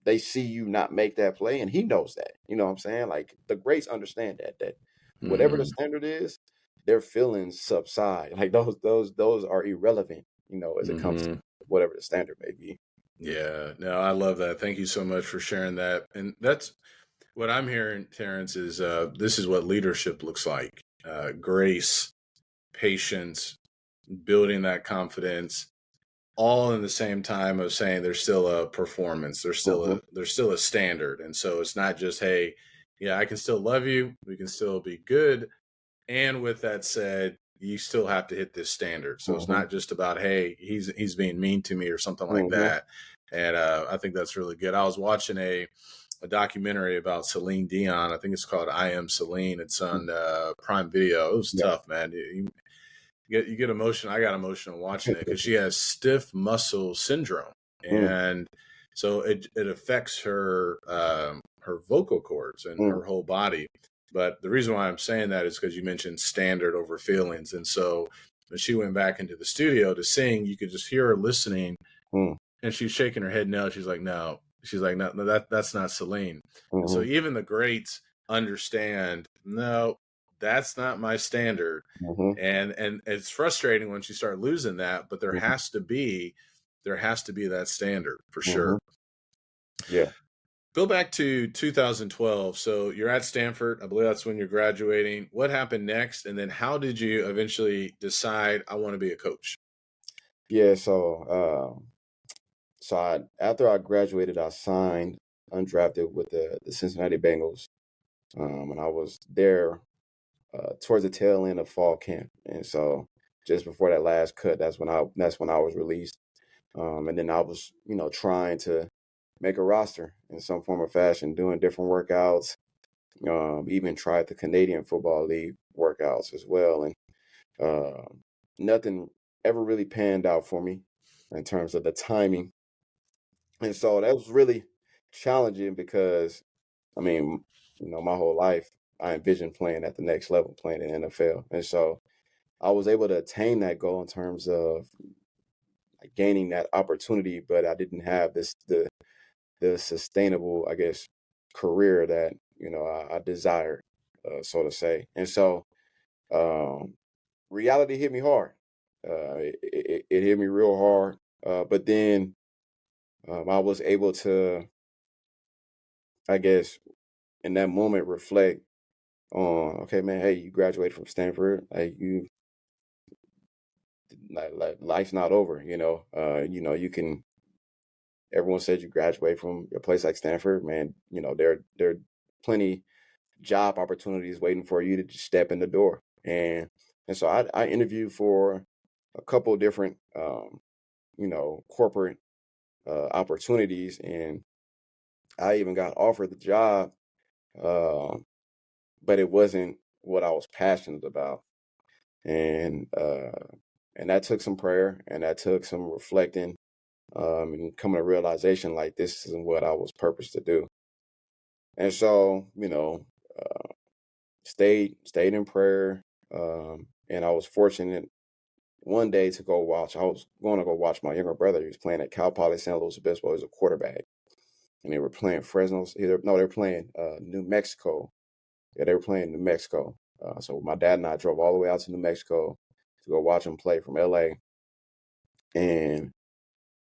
Speaker 2: they see you not make that play, and he knows that. You know what I'm saying? Like, the greats understand that whatever the standard is, their feelings subside. Like, those are irrelevant, as it comes to whatever the standard may be.
Speaker 1: Yeah, no, I love that. Thank you so much for sharing that. And that's what I'm hearing, Terrence, is this is what leadership looks like. Grace, patience, building that confidence, all in the same time of saying there's still a performance, there's still a standard. And so it's not just, hey, yeah, I can still love you, we can still be good. And with that said, you still have to hit this standard. So it's not just about, hey, he's being mean to me or something like that. And I think that's really good. I was watching a documentary about Celine Dion. I think it's called I Am Celine. It's on Prime Video. It was tough, man. You get emotional. I got emotional watching it because she has stiff muscle syndrome, and so it affects her vocal cords and her whole body. But the reason why I'm saying that is because you mentioned standard over feelings, and so when she went back into the studio to sing, you could just hear her listening, and she's shaking her head no. She's like, no. She's like, no, that's not Celine. And so even the greats understand, no, that's not my standard. And it's frustrating once you start losing that, but there has to be that standard for sure.
Speaker 2: Yeah.
Speaker 1: Go back to 2012. So you're at Stanford. I believe that's when you're graduating. What happened next? And then how did you eventually decide, I want to be a coach?
Speaker 2: Yeah. So after I graduated, I signed undrafted with the Cincinnati Bengals. And I was there towards the tail end of fall camp. And so just before that last cut, that's when I was released. And then I was, trying to make a roster in some form or fashion, doing different workouts, even tried the Canadian Football League workouts as well. And nothing ever really panned out for me in terms of the timing. And so that was really challenging because, I mean, my whole life, I envisioned playing at the next level, playing in the NFL. And so I was able to attain that goal in terms of gaining that opportunity, but I didn't have the sustainable, I guess, career that, I desired, so to say. And so reality hit me hard. It hit me real hard. But then I was able to, I guess, in that moment, reflect on, okay, man, hey, you graduated from Stanford. Like, life's not over, you can, everyone said you graduate from a place like Stanford, man, there are plenty job opportunities waiting for you to just step in the door. And so I interviewed for a couple of different, corporate opportunities, and I even got offered the job, but it wasn't what I was passionate about. And that took some prayer, and that took some reflecting, and coming to realization like this isn't what I was purposed to do. And so, stayed in prayer. And I was fortunate one day to go watch. I was going to go watch my younger brother. He was playing at Cal Poly San Luis Obispo. He was a quarterback, and they were playing Fresno's. They were playing New Mexico. Yeah, they were playing New Mexico. So my dad and I drove all the way out to New Mexico to go watch them play from LA. And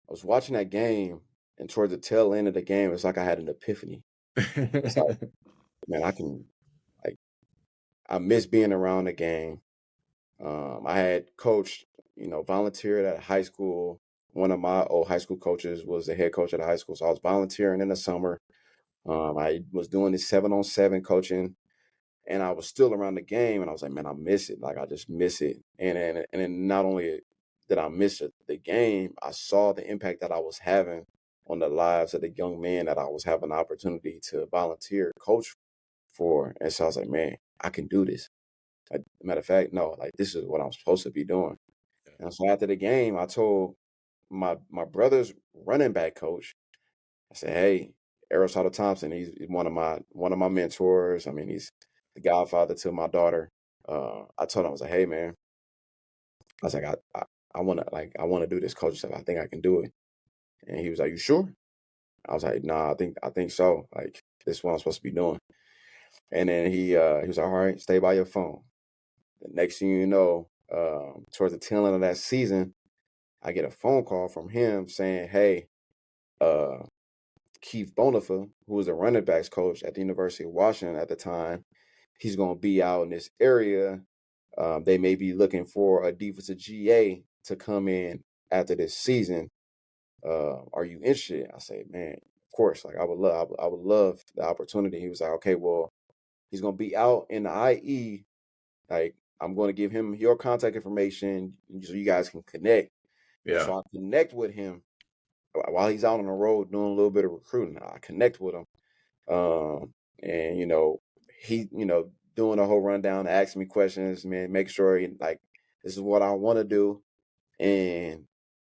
Speaker 2: I was watching that game, and towards the tail end of the game, it's like I had an epiphany. It's like, man, I miss being around the game. I had coached, volunteered at a high school. One of my old high school coaches was the head coach at the high school. So I was volunteering in the summer. I was doing this 7-on-7 coaching, and I was still around the game. And I was like, man, I miss it. Like, I just miss it. And then not only did I miss the game, I saw the impact that I was having on the lives of the young men that I was having the opportunity to volunteer, coach for. And so I was like, man, I can do this. Matter of fact, no, like, this is what I'm supposed to be doing. And so after the game, I told my brother's running back coach, I said, hey, Aristotle Thompson, he's one of my mentors. I mean, he's the godfather to my daughter. I told him, I was like, hey man, I was like, I wanna do this coach stuff. I think I can do it. And he was like, you sure? I was like, nah, I think so. Like, this is what I'm supposed to be doing. And then he was like, all right, stay by your phone. The next thing you know, towards the tail end of that season, I get a phone call from him saying, hey, Keith Bonifa, who was a running backs coach at the University of Washington at the time, he's going to be out in this area. They may be looking for a defensive GA to come in after this season. Are you interested? I say, man, of course. Like, I would love the opportunity. He was like, okay, well, he's going to be out in the IE. Like, I'm going to give him your contact information so you guys can connect. And so I connect with him while he's out on the road doing a little bit of recruiting. I connect with him. And, he, doing a whole rundown, asking me questions, man, make sure this is what I want to do. And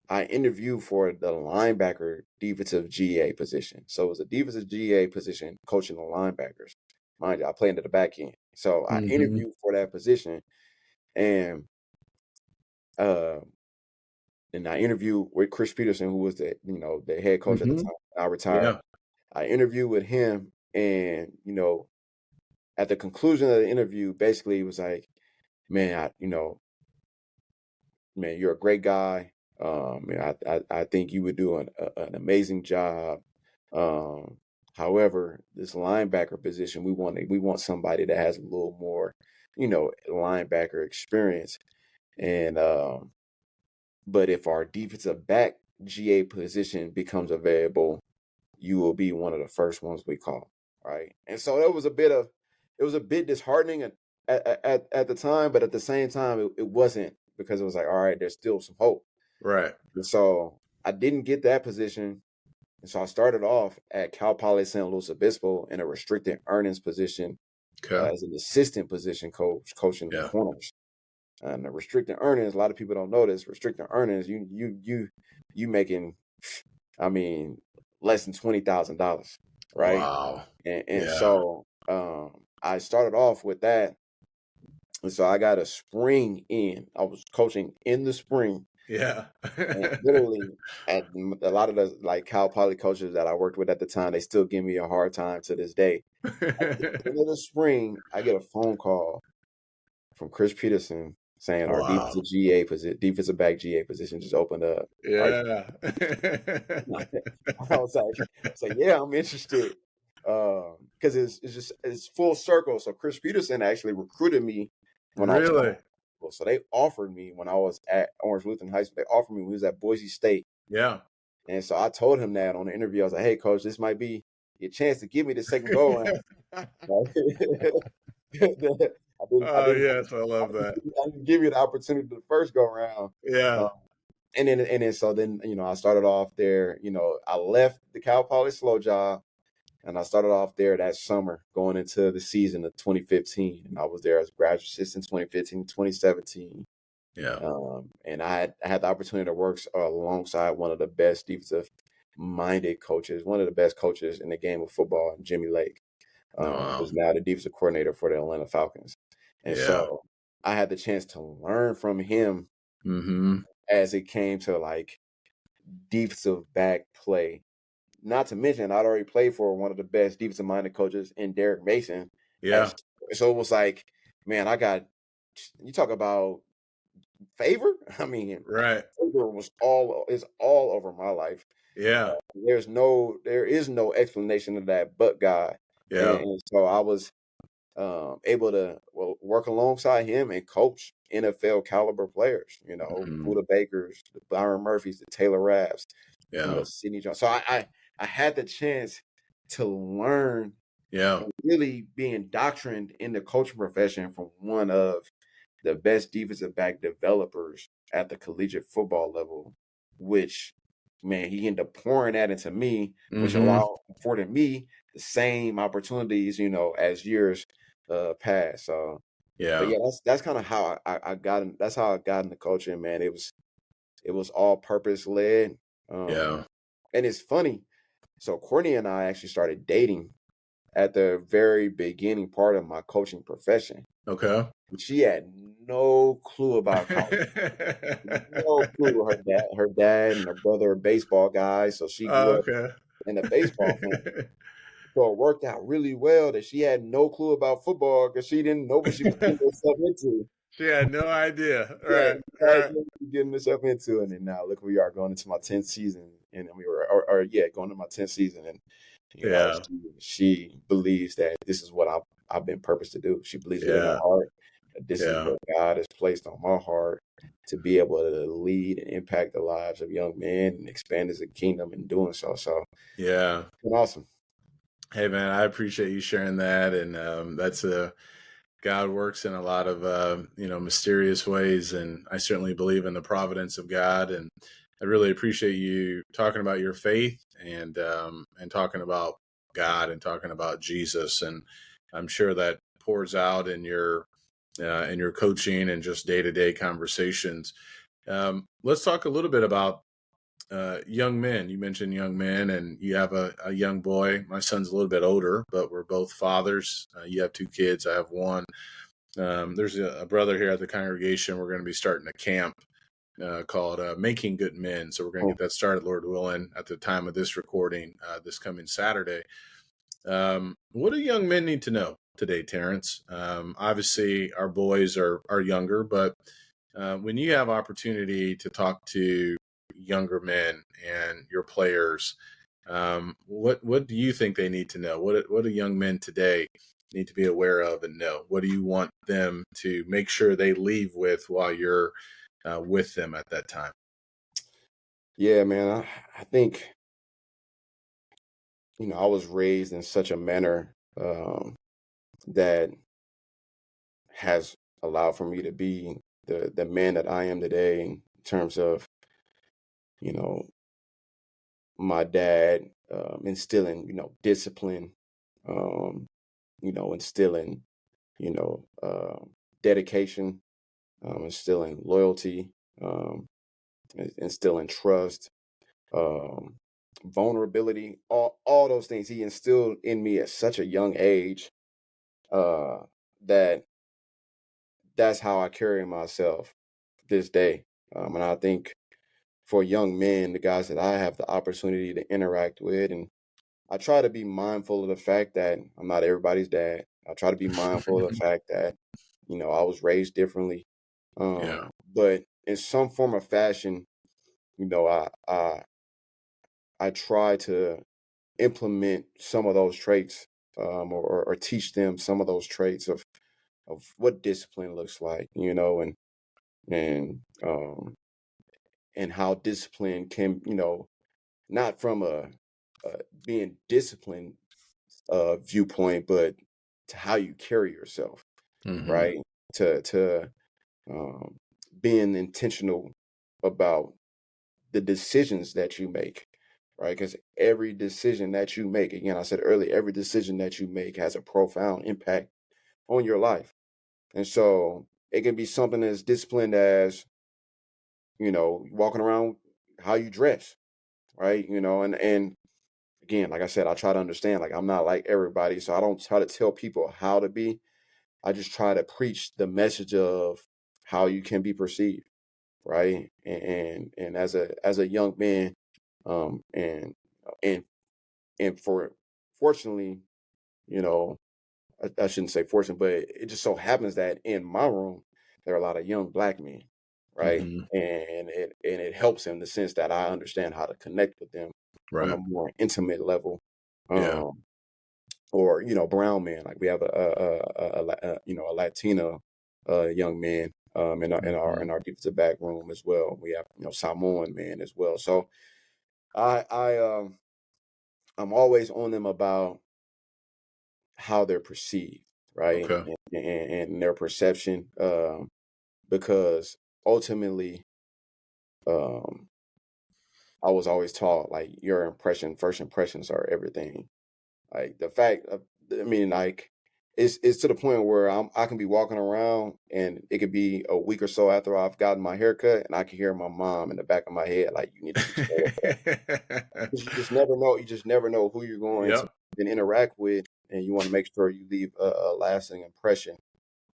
Speaker 2: I interviewed for the linebacker defensive GA position. So it was a defensive GA position coaching the linebackers. Mind you, I played into the back end. So I interviewed for that position, and I interviewed with Chris Peterson, who was the head coach at the time. I retired. Yeah. I interviewed with him, and at the conclusion of the interview, basically he was like, man, man, you're a great guy. I think you would do an amazing job. However, this linebacker position, we want somebody that has a little more, linebacker experience. And but if our defensive back GA position becomes available, you will be one of the first ones we call. Right. And so it was a bit disheartening at the time, but at the same time, it wasn't, because it was like, all right, there's still some hope.
Speaker 1: Right.
Speaker 2: And so I didn't get that position. And so I started off at Cal Poly San Luis Obispo in a restricted earnings position as an assistant position coach, coaching the corners. And the restricted earnings, a lot of people don't know this. Restricted earnings, you making, I mean, less than $20,000, right?
Speaker 1: Wow.
Speaker 2: And so I started off with that. And so I got a spring in. I was coaching in the spring.
Speaker 1: Yeah.
Speaker 2: And literally, at a lot of the Cal Poly coaches that I worked with at the time, they still give me a hard time to this day. At the end of the spring, I get a phone call from Chris Peterson saying our defensive back GA position just opened up.
Speaker 1: Yeah.
Speaker 2: I was like, yeah, I'm interested. Because it's full circle. So Chris Peterson actually recruited me when I was in high school. So they offered me when I was at Orange Lutheran High School. They offered me when we was at Boise State.
Speaker 1: Yeah.
Speaker 2: And so I told him that on the interview. I was like, hey, coach, this might be your chance to give me the second go around.
Speaker 1: Yes, I love that.
Speaker 2: I didn't give you the opportunity the first go around.
Speaker 1: Yeah.
Speaker 2: And then I started off there. I left the Cal Poly slow job, and I started off there that summer going into the season of 2015. And I was there as a graduate assistant 2015, 2017.
Speaker 1: Yeah.
Speaker 2: And I had the opportunity to work alongside one of the best defensive minded coaches, one of the best coaches in the game of football, Jimmy Lake,
Speaker 1: Oh, wow.
Speaker 2: who's now the defensive coordinator for the Atlanta Falcons. And
Speaker 1: Yeah.
Speaker 2: so I had the chance to learn from him
Speaker 1: Mm-hmm.
Speaker 2: as it came to like defensive back play. Not to mention, I'd already played for one of the best defensive minded coaches in Derek Mason.
Speaker 1: Yeah.
Speaker 2: So it was like, man, you talk about favor. I mean,
Speaker 1: Right.
Speaker 2: favor is all over my life.
Speaker 1: Yeah.
Speaker 2: There is no explanation of that but God.
Speaker 1: Yeah.
Speaker 2: And so I was able to work alongside him and coach NFL caliber players,
Speaker 1: Mm-hmm.
Speaker 2: Buda Bakers, the Byron Murphys, the Taylor Raps,
Speaker 1: Yeah.
Speaker 2: Sidney Jones. So I had the chance to learn
Speaker 1: Yeah.
Speaker 2: and really be indoctrined in the coaching profession from one of the best defensive back developers at the collegiate football level, which, man, he ended up pouring that into me, which
Speaker 1: Mm-hmm.
Speaker 2: afforded me the same opportunities, as years passed. So, but
Speaker 1: Yeah.
Speaker 2: yeah, that's kind of how I got in. That's how I got into coaching, man. It was all purpose led,
Speaker 1: Yeah.
Speaker 2: and it's funny. So Courtney and I actually started dating at the very beginning part of my coaching profession.
Speaker 1: Okay.
Speaker 2: She had no clue about college. No clue. Her dad and her brother are baseball guys, so she
Speaker 1: Oh,
Speaker 2: grew up
Speaker 1: okay.
Speaker 2: in a baseball family. So it worked out really well that she had no clue about football because she didn't know what she was getting herself into.
Speaker 1: She had no idea.
Speaker 2: She had
Speaker 1: Right.
Speaker 2: no
Speaker 1: Right.
Speaker 2: idea what she was getting herself into, and then now look where we are going into my 10th season, and we were, going to my 10th season, and
Speaker 1: Yeah.
Speaker 2: she believes that this is what I've been purposed to do. She believes it in her
Speaker 1: Yeah.
Speaker 2: heart. That this is
Speaker 1: Yeah.
Speaker 2: what God has placed on my heart to be able to lead and impact the lives of young men and expand His kingdom in doing so. So,
Speaker 1: Yeah.
Speaker 2: it's been awesome.
Speaker 1: Hey, man, I appreciate you sharing that. And that's God works in a lot of, mysterious ways. And I certainly believe in the providence of God. And I really appreciate you talking about your faith and talking about God and talking about Jesus. And I'm sure that pours out in your coaching and just day-to-day conversations. Let's talk a little bit about young men. You mentioned young men, and you have a young boy. My son's a little bit older, but we're both fathers. You have two kids. I have one. There's a brother here at the congregation. We're going to be starting a camp called Making Good Men. So we're going to
Speaker 2: Oh,
Speaker 1: get that started, Lord willing, at the time of this recording this coming Saturday. What do young men need to know today, Terrence? Obviously, our boys are younger, but when you have opportunity to talk to younger men and your players, what do you think they need to know? What do young men today need to be aware of and know? What do you want them to make sure they leave with while you're with them at that time?
Speaker 2: yeah, man. I think I was raised in such a manner that has allowed for me to be the man that I am today in terms of you know my dad instilling discipline, instilling you know uh, dedication, instilling loyalty, um, instilling trust, um, vulnerability, all those things he instilled in me at such a young age, uh, that that's how I carry myself this day. And I think for young men, the guys that I have the opportunity to interact with, and I try to be mindful of the fact that I'm not everybody's dad. I try to be mindful of the fact that, I was raised differently.
Speaker 1: Yeah.
Speaker 2: But in some form or fashion, you know, I I I try to implement some of those traits, or teach them some of those traits of what discipline looks like, and and how discipline can, not from a being disciplined viewpoint, but to how you carry yourself,
Speaker 1: Hmm.
Speaker 2: right? To um, being intentional about the decisions that you make, right? Because every decision that you make, again, I said earlier, every decision that you make has a profound impact on your life. And so it can be something as disciplined as walking around, how you dress, right? And again, like I said, I try to understand, like, I'm not like everybody, so I don't try to tell people how to be. I just try to preach the message of how you can be perceived, right? And as a young man, and and for fortunately, you know, I shouldn't say fortunate, but it just so happens that in my room there are a lot of young black men, right?
Speaker 1: Mm-hmm.
Speaker 2: And it helps in the sense that I understand how to connect with them on a
Speaker 1: Right.
Speaker 2: more intimate level.
Speaker 1: Yeah.
Speaker 2: Um, or brown man, like we have a Latino young man in our in our
Speaker 1: Mm-hmm.
Speaker 2: in our defensive back room as well. We have Samoan man as well. So I'm always on them about how they're perceived, right,
Speaker 1: Okay.
Speaker 2: and their perception, because ultimately, um, I was always taught, like, first impressions are everything. Like, the fact of, I mean, like, it's to the point where I can be walking around and it could be a week or so after I've gotten my haircut, and I can hear my mom in the back of my head, like, "You need to be slower." Because you just never know. You just never know who you're going to
Speaker 1: Yep.
Speaker 2: then interact with, and you want to make sure you leave a lasting impression.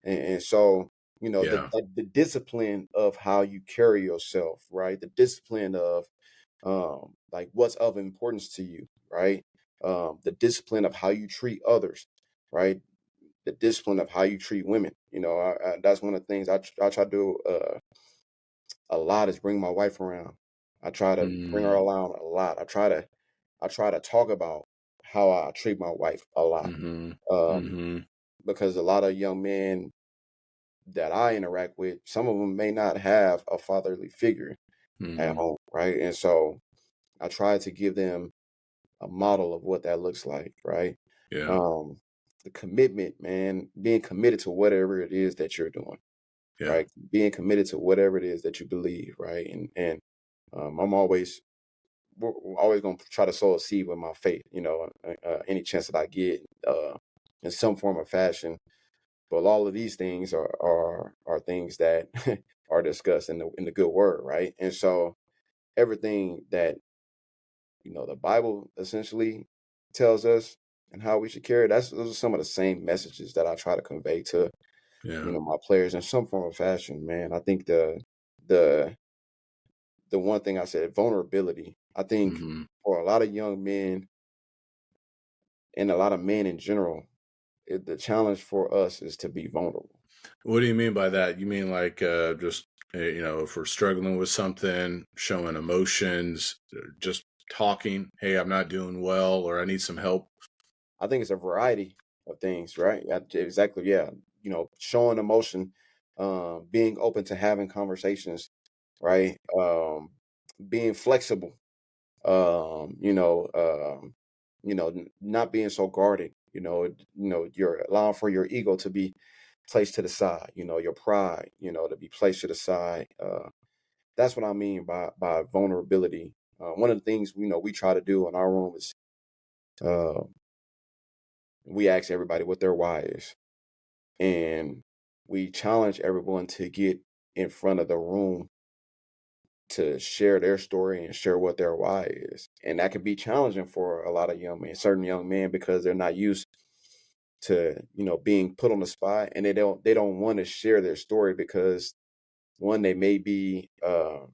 Speaker 2: And so,
Speaker 1: Yeah.
Speaker 2: the discipline of how you carry yourself, right? The discipline of, like, what's of importance to you, right? The discipline of how you treat others, right? The discipline of how you treat women. That's one of the things I try to do a lot, is bring my wife around. I try to bring her
Speaker 1: Mm.
Speaker 2: around a lot. I try to talk about how I treat my wife a lot,
Speaker 1: Mm-hmm.
Speaker 2: um,
Speaker 1: Mm-hmm.
Speaker 2: because a lot of young men that I interact with, some of them may not have a fatherly figure at
Speaker 1: Mm-hmm.
Speaker 2: home, right? And so I try to give them a model of what that looks like, right?
Speaker 1: Yeah.
Speaker 2: Um, the commitment, man, being committed to whatever it is that you're doing,
Speaker 1: Yeah.
Speaker 2: right? Being committed to whatever it is that you believe, right? And I'm always we're always gonna try to sow a seed with my faith, any chance that I get, in some form or fashion. But all of these things are things that are discussed in the good word, right? And so everything that the Bible essentially tells us and how we should carry, those are some of the same messages that I try to convey to
Speaker 1: Yeah.
Speaker 2: my players in some form or fashion. Man, I think the the one thing I said, vulnerability. I think
Speaker 1: Mm-hmm.
Speaker 2: for a lot of young men and a lot of men in general, the challenge for us is to be vulnerable.
Speaker 1: What do you mean by that? You mean like just if we're struggling with something, showing emotions, just talking, hey, I'm not doing well, or I need some help.
Speaker 2: I think it's a variety of things, right? Exactly. Yeah. Showing emotion, being open to having conversations, right? Being flexible, not being so guarded, you're allowing for your ego to be placed to the side, your pride, to be placed to the side. That's what I mean by vulnerability. One of the things, we try to do in our room is, uh, we ask everybody what their why is. And we challenge everyone to get in front of the room to share their story and share what their why is. And that can be challenging for a lot of young men, certain young men, because they're not used to, being put on the spot, and they don't want to share their story because, one, they may be a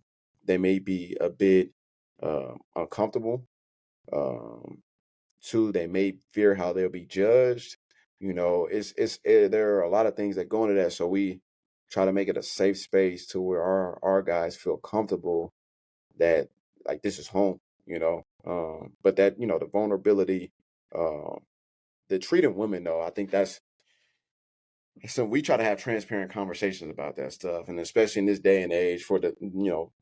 Speaker 2: bit uncomfortable. Um, Two, they may fear how they'll be judged. There are a lot of things that go into that. So we try to make it a safe space to where our guys feel comfortable that, like, this is home, but that, the vulnerability, um, the treating women, though, I think that's so we try to have transparent conversations about that stuff. And especially in this day and age for the,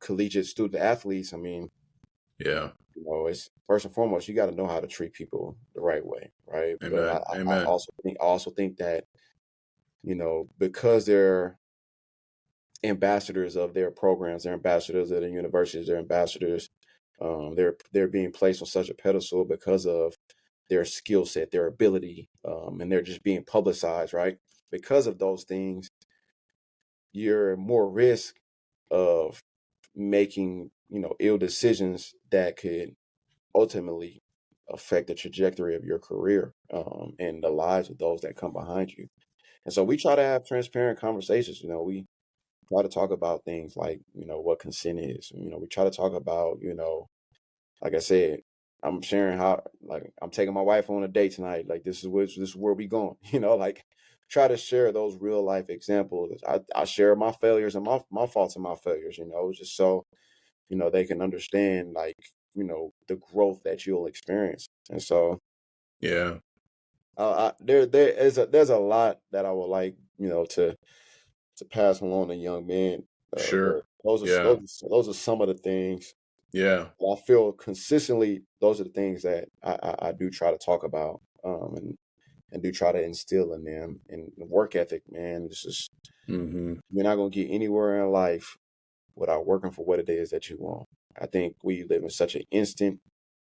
Speaker 2: collegiate student athletes, I mean,
Speaker 1: Yeah.
Speaker 2: it's first and foremost, you got to know how to treat people the right way, right? But I,
Speaker 1: Amen.
Speaker 2: I
Speaker 1: Amen.
Speaker 2: also think that, because they're ambassadors of their programs, they're ambassadors of the universities, they're ambassadors. They're being placed on such a pedestal because of their skill set, their ability, and they're just being publicized, right? Because of those things, you're more risk of making, ill decisions that could ultimately affect the trajectory of your career, and the lives of those that come behind you. And so we try to have transparent conversations. We try to talk about things like, what consent is. We try to talk about, like I said, I'm sharing how, like, I'm taking my wife on a date tonight. Like, this is where we going. Like, try to share those real life examples. I share my failures and my faults and my failures. Just so they can understand, like, the growth that you'll experience. And so,
Speaker 1: Yeah.
Speaker 2: there's a lot that I would like, to pass along to young men.
Speaker 1: Sure.
Speaker 2: But those are
Speaker 1: Yeah.
Speaker 2: those are some of the things
Speaker 1: Yeah.
Speaker 2: I feel consistently. Those are the things that I do try to talk about, and do try to instill in them. And work ethic, man. This is
Speaker 1: Mm-hmm.
Speaker 2: You're not gonna get anywhere in life without working for what it is that you want. I think we live in such an instant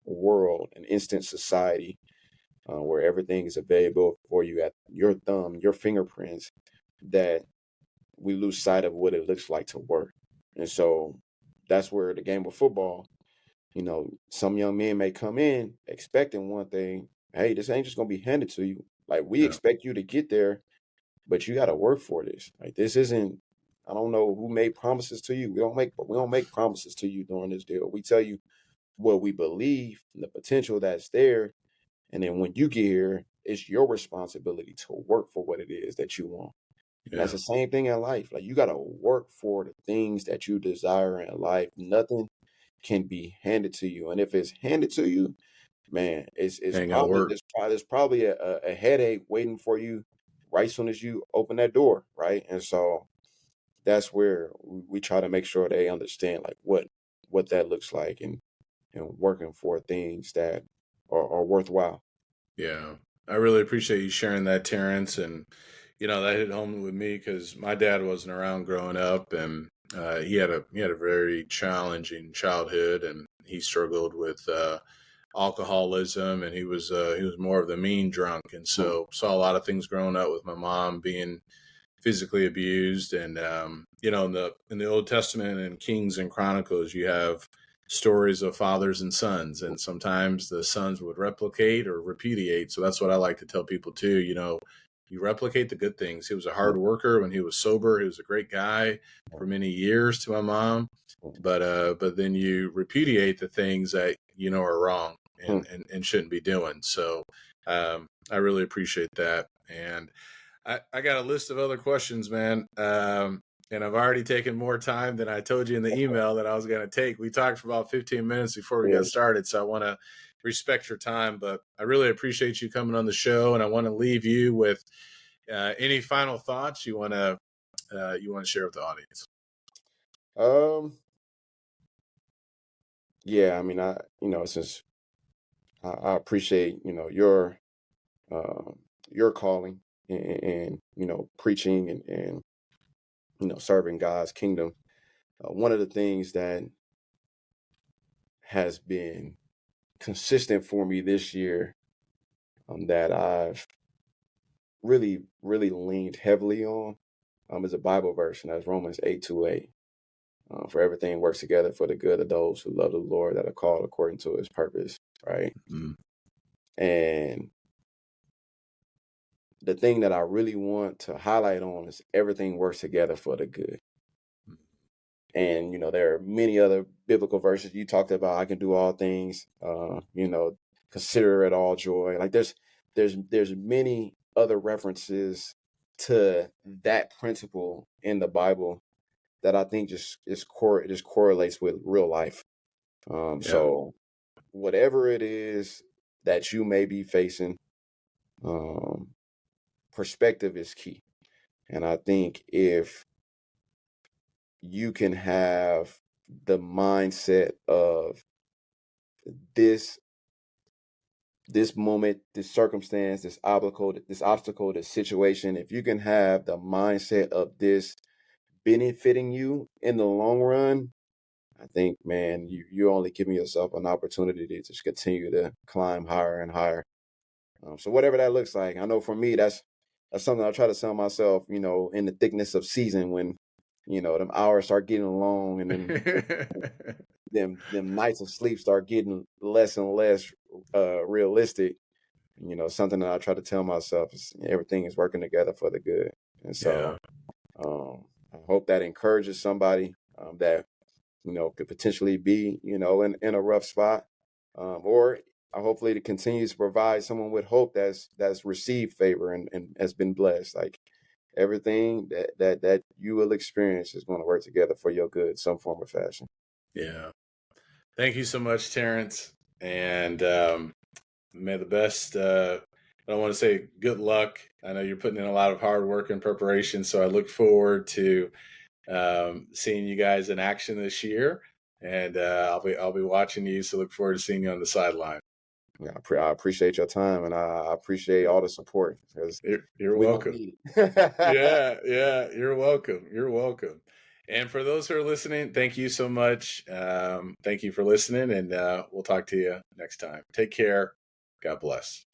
Speaker 2: world, an instant society, where everything is available for you at your thumb, your fingerprints, that we lose sight of what it looks like to work. And so that's where the game of football, some young men may come in expecting one thing. Hey, this ain't just gonna be handed to you. Like, we
Speaker 1: Yeah.
Speaker 2: expect you to get there, but you gotta work for this. Like, this isn't, I don't know who made promises to you. We don't make promises to you during this deal. We tell you what we believe and the potential that's there. And then when you get here, it's your responsibility to work for what it is that you want. And that's
Speaker 1: Yeah.
Speaker 2: the same thing in life. Like, you got to work for the things that you desire in life. Nothing can be handed to you. And if it's handed to you, man, it's
Speaker 1: Ain't gonna
Speaker 2: probably
Speaker 1: work.
Speaker 2: there's probably a headache waiting for you right soon as you open that door, right? And so that's where we try to make sure they understand, like, what that looks like, and working for things that are worthwhile.
Speaker 1: Yeah. I really appreciate you sharing that, Terrence. And, that hit home with me because my dad wasn't around growing up, and he had a very challenging childhood, and he struggled with alcoholism, and he was more of the mean drunk, and
Speaker 2: Hmm.
Speaker 1: so saw a lot of things growing up with my mom being physically abused. And in the Old Testament and Kings and Chronicles, you have stories of fathers and sons, and sometimes the sons would replicate or repudiate. So that's what I like to tell people too. You replicate the good things. He was a hard worker when he was sober. He was a great guy for many years to my mom, but then you repudiate the things that are wrong
Speaker 2: Hmm.
Speaker 1: and shouldn't be doing. So I really appreciate that. And I got a list of other questions, man. And I've already taken more time than I told you in the email that I was going to take. We talked for about 15 minutes before we
Speaker 2: Yeah.
Speaker 1: got started, so I want to respect your time. But I really appreciate you coming on the show, and I want to leave you with any final thoughts you want to share with the audience.
Speaker 2: Um. Yeah. I mean, since I appreciate, um, your calling, and preaching, and serving God's kingdom. One of the things that has been consistent for me this year, that I've really, really leaned heavily on, is a Bible verse, and that's Romans 8:28. For everything works together for the good of those who love the Lord, that are called according to his purpose, right?
Speaker 1: Mm,
Speaker 2: And the thing that I really want to highlight on is everything works together for the good. And, there are many other biblical verses you talked about. I can do all things, consider it all joy. Like, there's many other references to that principle in the Bible that I think it just correlates with real life.
Speaker 1: yeah,
Speaker 2: So whatever it is that you may be facing, um, perspective is key. And I think if you can have the mindset of this this moment, this circumstance, this obstacle, this situation, if you can have the mindset of this benefiting you in the long run, I think, man, you're only giving yourself an opportunity to just continue to climb higher and higher. So whatever that looks like, I know for me, that's something I try to tell myself, in the thickness of season, when them hours start getting long, and then them nights of sleep start getting less and less realistic. Something that I try to tell myself is everything is working together for the good. And
Speaker 1: Yeah.
Speaker 2: so I hope that encourages somebody that could potentially be in a rough spot, or hopefully it continues to provide someone with hope that's received favor and has been blessed. Like everything that you will experience is going to work together for your good, some form or fashion.
Speaker 1: Yeah. Thank you so much, Terrence. And may the best. I don't want to say good luck. I know you're putting in a lot of hard work and preparation, so I look forward to seeing you guys in action this year. And I'll be watching you. So look forward to seeing you on the sideline.
Speaker 2: Yeah, I appreciate your time, and I appreciate all the support, because
Speaker 1: You're
Speaker 2: we gonna
Speaker 1: welcome.
Speaker 2: need it.
Speaker 1: Yeah. You're welcome. You're welcome. And for those who are listening, thank you so much. Thank you for listening, and we'll talk to you next time. Take care. God bless.